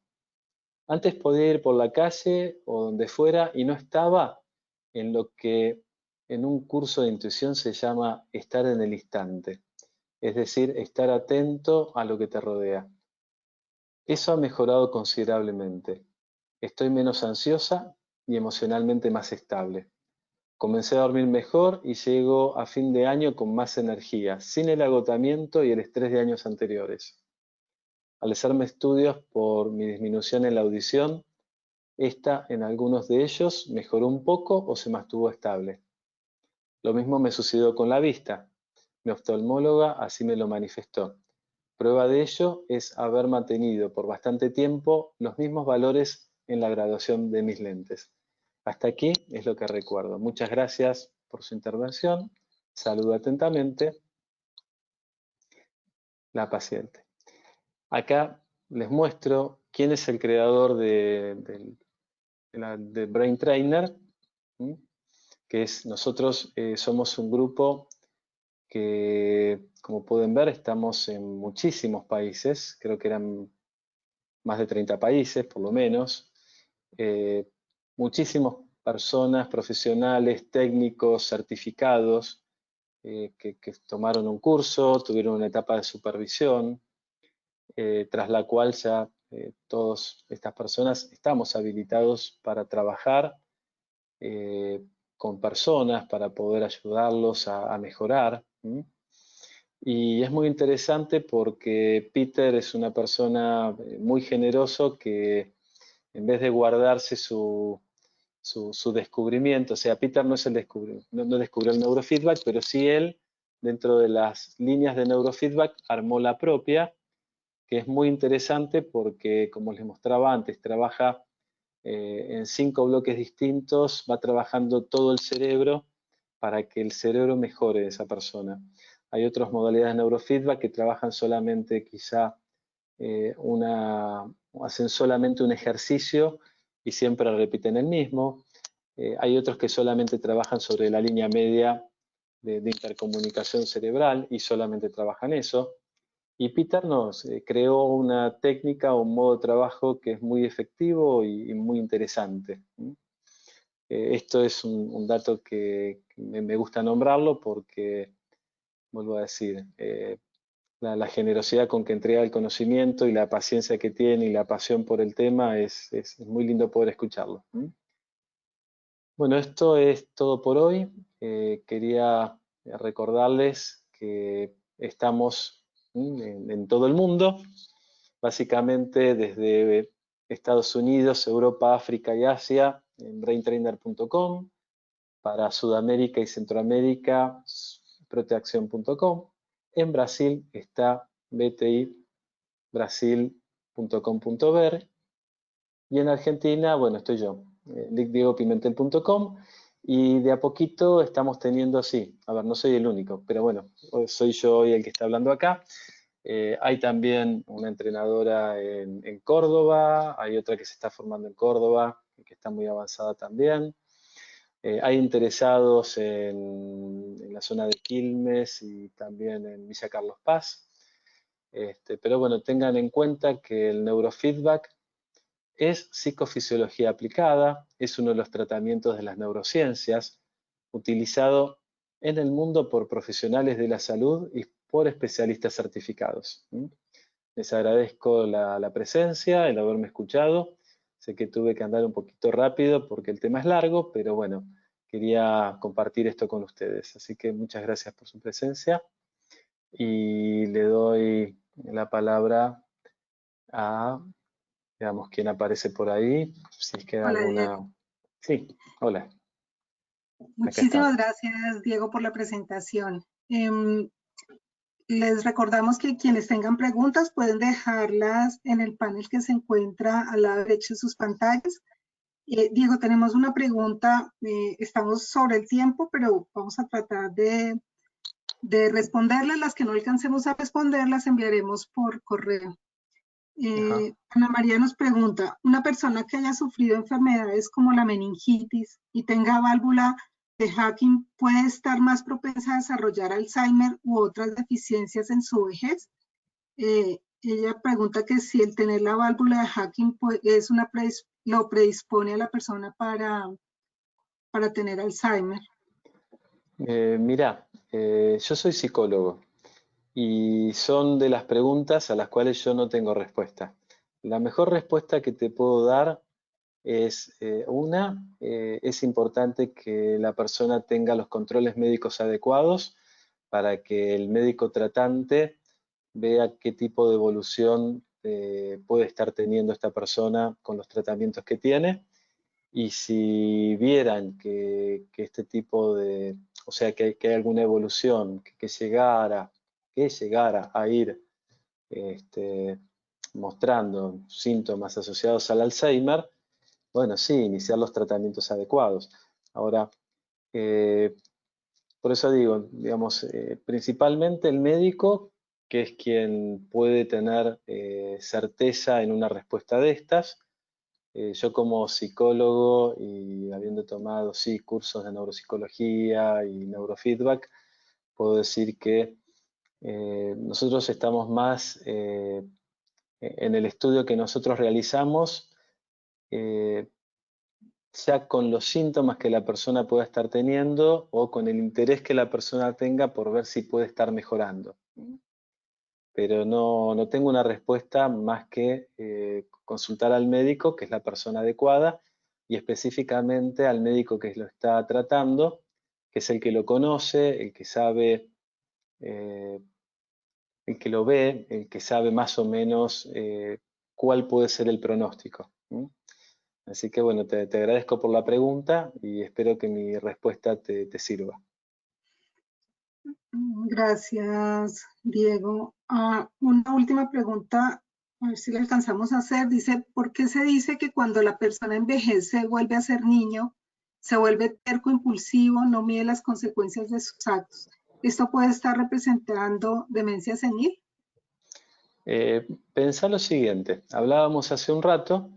Antes podía ir por la calle o donde fuera y no estaba en lo que en un curso de intuición se llama estar en el instante. Es decir, estar atento a lo que te rodea. Eso ha mejorado considerablemente. Estoy menos ansiosa y emocionalmente más estable. Comencé a dormir mejor y llego a fin de año con más energía, sin el agotamiento y el estrés de años anteriores. Al hacerme estudios por mi disminución en la audición, esta en algunos de ellos mejoró un poco o se mantuvo estable. Lo mismo me sucedió con la vista. Mi oftalmóloga así me lo manifestó. Prueba de ello es haber mantenido por bastante tiempo los mismos valores en la graduación de mis lentes. Hasta aquí es lo que recuerdo. Muchas gracias por su intervención. Saludo atentamente, la paciente. Acá les muestro quién es el creador de Brain Trainer, que es, nosotros somos un grupo que, como pueden ver, estamos en muchísimos países, creo que eran más de 30 países, por lo menos. Muchísimas personas, profesionales, técnicos, certificados, que tomaron un curso, tuvieron una etapa de supervisión, tras la cual ya todas estas personas estamos habilitados para trabajar con personas, para poder ayudarlos a mejorar. Y es muy interesante porque Peter es una persona muy generoso que, en vez de guardarse su su descubrimiento. O sea, Peter no descubrió el neurofeedback, pero sí él, dentro de las líneas de neurofeedback, armó la propia, que es muy interesante porque, como les mostraba antes, trabaja en 5 bloques distintos, va trabajando todo el cerebro para que el cerebro mejore de esa persona. Hay otras modalidades de neurofeedback que trabajan solamente quizá hacen solamente un ejercicio y siempre repiten el mismo. Hay otros que solamente trabajan sobre la línea media de intercomunicación cerebral y solamente trabajan eso. Y Peter nos creó una técnica o un modo de trabajo que es muy efectivo y muy interesante. Esto es un dato que me gusta nombrarlo porque, vuelvo a decir, la generosidad con que entrega el conocimiento y la paciencia que tiene y la pasión por el tema es muy lindo poder escucharlo. Bueno, esto es todo por hoy. Quería recordarles que estamos en todo el mundo, básicamente desde Estados Unidos, Europa, África y Asia, en braintrainer.com, para Sudamérica y Centroamérica, proteacción.com. En Brasil está btibrasil.com.br y en Argentina, bueno, estoy yo, diegopimentel.com, y de a poquito estamos teniendo, sí, a ver, no soy el único, pero bueno, soy yo hoy el que está hablando acá. Hay también una entrenadora en Córdoba, hay otra que se está formando en Córdoba, que está muy avanzada también. Hay interesados en la zona de Quilmes y también en Villa Carlos Paz. Pero bueno, tengan en cuenta que el neurofeedback es psicofisiología aplicada, es uno de los tratamientos de las neurociencias, utilizado en el mundo por profesionales de la salud y por especialistas certificados. Les agradezco la presencia, el haberme escuchado. Sé que tuve que andar un poquito rápido porque el tema es largo, pero bueno, quería compartir esto con ustedes. Así que muchas gracias por su presencia y le doy la palabra a, veamos quién aparece por ahí, si es que hay Hola, alguna... Diego. Sí, hola, acá Muchísimas estamos. gracias, Diego, por la presentación. Les recordamos que quienes tengan preguntas pueden dejarlas en el panel que se encuentra a la derecha de sus pantallas. Diego, tenemos una pregunta. Estamos sobre el tiempo, pero vamos a tratar de responderlas. Las que no alcancemos a responder las enviaremos por correo. Ana María nos pregunta, una persona que haya sufrido enfermedades como la meningitis y tenga válvula de Hacking, ¿puede estar más propensa a desarrollar Alzheimer u otras deficiencias en su vejez? Ella pregunta que si el tener la válvula de Hacking pues, lo predispone a la persona para tener Alzheimer. Mirá, yo soy psicólogo y son de las preguntas a las cuales yo no tengo respuesta. La mejor respuesta que te puedo dar es, es importante que la persona tenga los controles médicos adecuados para que el médico tratante vea qué tipo de evolución puede estar teniendo esta persona con los tratamientos que tiene. Y si vieran que este tipo de, o sea, que hay alguna evolución, que llegara a ir mostrando síntomas asociados al Alzheimer, bueno, sí, iniciar los tratamientos adecuados. Ahora, por eso digo, digamos, principalmente el médico, que es quien puede tener certeza en una respuesta de estas. Yo como psicólogo y habiendo tomado, sí, cursos de neuropsicología y neurofeedback, puedo decir que nosotros estamos más en el estudio que nosotros realizamos, eh, ya con los síntomas que la persona pueda estar teniendo o con el interés que la persona tenga por ver si puede estar mejorando. Pero no tengo una respuesta más que consultar al médico, que es la persona adecuada, y específicamente al médico que lo está tratando, que es el que lo conoce, el que sabe, el que lo ve, el que sabe más o menos cuál puede ser el pronóstico. Así que bueno, te agradezco por la pregunta y espero que mi respuesta te sirva. Gracias, Diego. Una última pregunta, a ver si le alcanzamos a hacer. Dice, ¿por qué se dice que cuando la persona envejece vuelve a ser niño, se vuelve terco, impulsivo, no mide las consecuencias de sus actos? ¿Esto puede estar representando demencia senil? Pensá lo siguiente, hablábamos hace un rato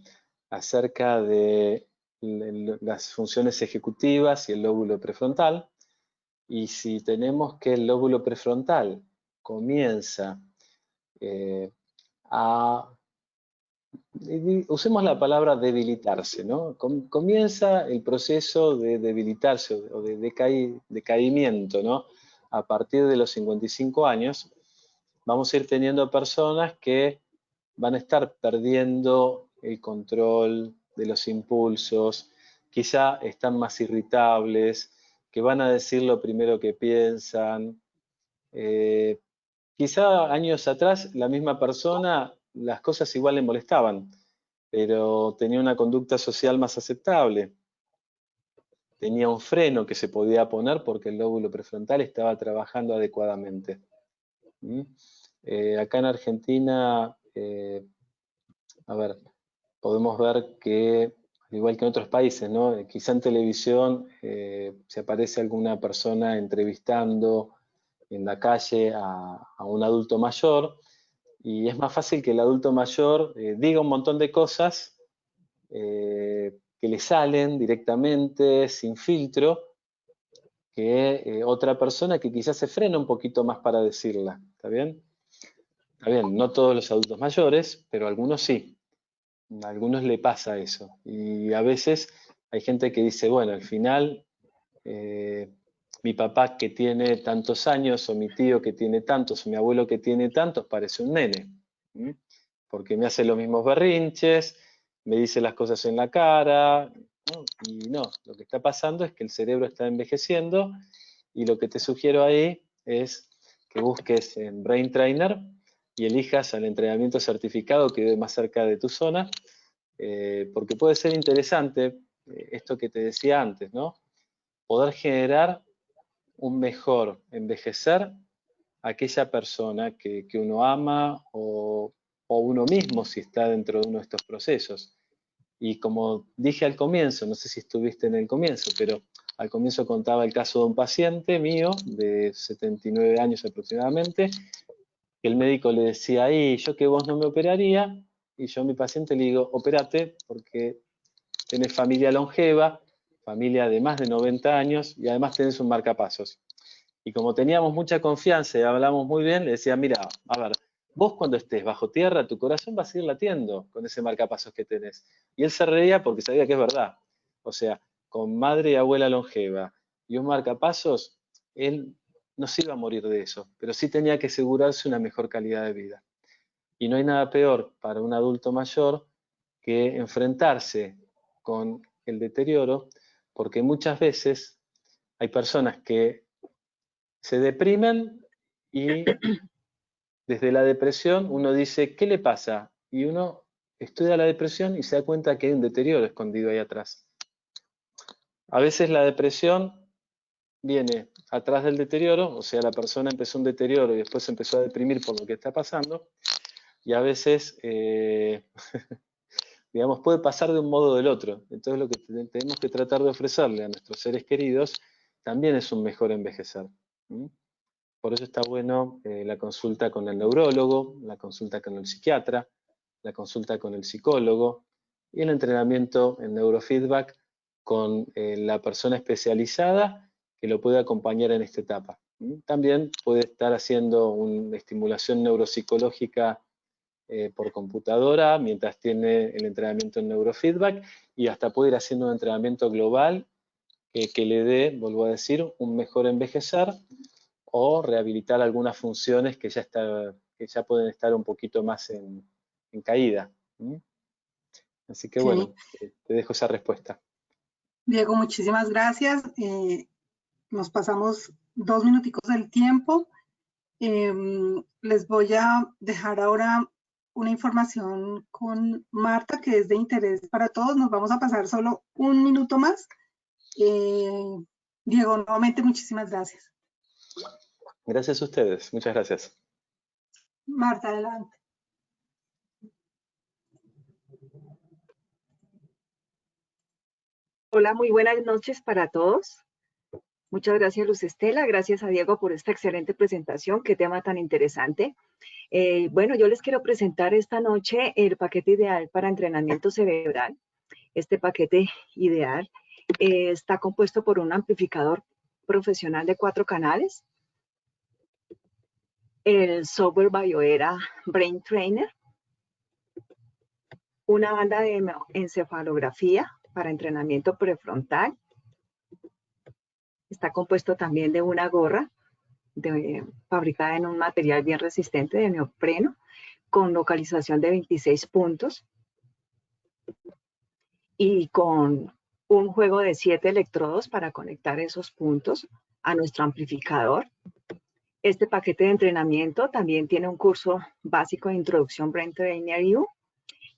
acerca de las funciones ejecutivas y el lóbulo prefrontal, y si tenemos que el lóbulo prefrontal comienza usemos la palabra debilitarse, ¿no? Comienza el proceso de debilitarse o de decaimiento, ¿no? A partir de los 55 años, vamos a ir teniendo personas que van a estar perdiendo el control de los impulsos, quizá están más irritables, que van a decir lo primero que piensan. Quizá años atrás la misma persona, las cosas igual le molestaban, pero tenía una conducta social más aceptable. Tenía un freno que se podía poner porque el lóbulo prefrontal estaba trabajando adecuadamente. Acá en Argentina, a ver, podemos ver que, al igual que en otros países, ¿no? Quizá en televisión se aparece alguna persona entrevistando en la calle a un adulto mayor, y es más fácil que el adulto mayor diga un montón de cosas que le salen directamente, sin filtro, que otra persona que quizás se frena un poquito más para decirla. ¿Está bien? Está bien, no todos los adultos mayores, pero algunos sí. A algunos le pasa eso. Y a veces hay gente que dice, bueno, al final mi papá que tiene tantos años, o mi tío que tiene tantos, o mi abuelo que tiene tantos, parece un nene. Porque me hace los mismos berrinches, me dice las cosas en la cara, ¿no? Y no, lo que está pasando es que el cerebro está envejeciendo, y lo que te sugiero ahí es que busques en Brain Trainer y elijas al entrenamiento certificado que vive más cerca de tu zona, porque puede ser interesante esto que te decía antes, ¿no? Poder generar un mejor envejecer a aquella persona que uno ama o uno mismo si está dentro de uno de estos procesos. Y como dije al comienzo, no sé si estuviste en el comienzo, pero al comienzo contaba el caso de un paciente mío de 79 años aproximadamente, que el médico le decía, ahí, yo que vos no me operaría, y yo a mi paciente le digo, opérate porque tenés familia longeva, familia de más de 90 años, y además tenés un marcapasos. Y como teníamos mucha confianza y hablamos muy bien, le decía, mira, a ver, vos cuando estés bajo tierra, tu corazón va a seguir latiendo con ese marcapasos que tenés. Y él se reía porque sabía que es verdad. O sea, con madre y abuela longeva y un marcapasos, él no se iba a morir de eso, pero sí tenía que asegurarse una mejor calidad de vida. Y no hay nada peor para un adulto mayor que enfrentarse con el deterioro, porque muchas veces hay personas que se deprimen y desde la depresión uno dice, ¿qué le pasa? Y uno estudia la depresión y se da cuenta que hay un deterioro escondido ahí atrás. A veces la depresión viene atrás del deterioro, o sea, la persona empezó un deterioro y después se empezó a deprimir por lo que está pasando, y a veces, digamos, puede pasar de un modo o del otro. Entonces lo que tenemos que tratar de ofrecerle a nuestros seres queridos también es un mejor envejecer. Por eso está bueno la consulta con el neurólogo, la consulta con el psiquiatra, la consulta con el psicólogo y el entrenamiento en neurofeedback con la persona especializada que lo puede acompañar en esta etapa. También puede estar haciendo una estimulación neuropsicológica por computadora mientras tiene el entrenamiento en neurofeedback, y hasta puede ir haciendo un entrenamiento global que le dé, vuelvo a decir, un mejor envejecer o rehabilitar algunas funciones que ya pueden estar un poquito más en caída. Así que Sí. bueno, te dejo esa respuesta. Diego, muchísimas gracias. Nos pasamos 2 minuticos del tiempo. Les voy a dejar ahora una información con Marta que es de interés para todos. Nos vamos a pasar solo un minuto más. Diego, nuevamente muchísimas gracias. Gracias a ustedes, muchas gracias. Marta, adelante. Hola, muy buenas noches para todos. Muchas gracias, Luz Estela. Gracias a Diego por esta excelente presentación. Qué tema tan interesante. Bueno, yo les quiero presentar esta noche el paquete ideal para entrenamiento cerebral. Este paquete ideal está compuesto por un amplificador profesional de 4 canales, el software BioEra Brain Trainer, una banda de encefalografía para entrenamiento prefrontal. Está compuesto también de una gorra fabricada en un material bien resistente de neopreno con localización de 26 puntos y con un juego de 7 electrodos para conectar esos puntos a nuestro amplificador. Este paquete de entrenamiento también tiene un curso básico de introducción Brain Trainer U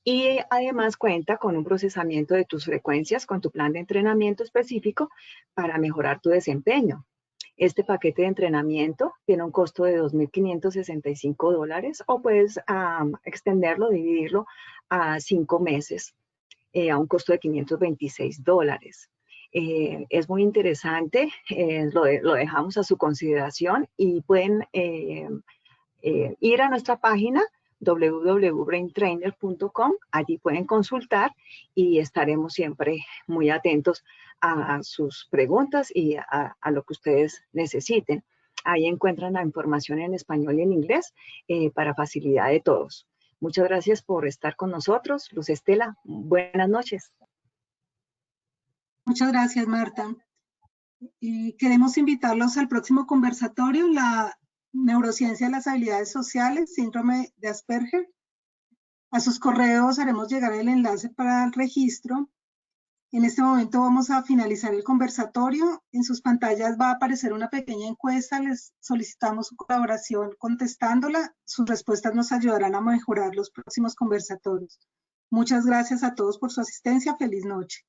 y además cuenta con un procesamiento de tus frecuencias con tu plan de entrenamiento específico para mejorar tu desempeño. Este paquete de entrenamiento tiene un costo de $2,565 o puedes extenderlo, dividirlo a 5 meses a un costo de $526. Es muy interesante, lo dejamos a su consideración y pueden ir a nuestra página www.braintrainer.com, allí pueden consultar y estaremos siempre muy atentos a sus preguntas y a lo que ustedes necesiten. Ahí encuentran la información en español y en inglés para facilidad de todos. Muchas gracias por estar con nosotros. Luz Estela, buenas noches. Muchas gracias, Marta. Queremos invitarlos al próximo conversatorio, la neurociencia de las habilidades sociales, síndrome de Asperger. A sus correos haremos llegar el enlace para el registro. En este momento vamos a finalizar el conversatorio. En sus pantallas va a aparecer una pequeña encuesta. Les solicitamos su colaboración contestándola. Sus respuestas nos ayudarán a mejorar los próximos conversatorios. Muchas gracias a todos por su asistencia. Feliz noche.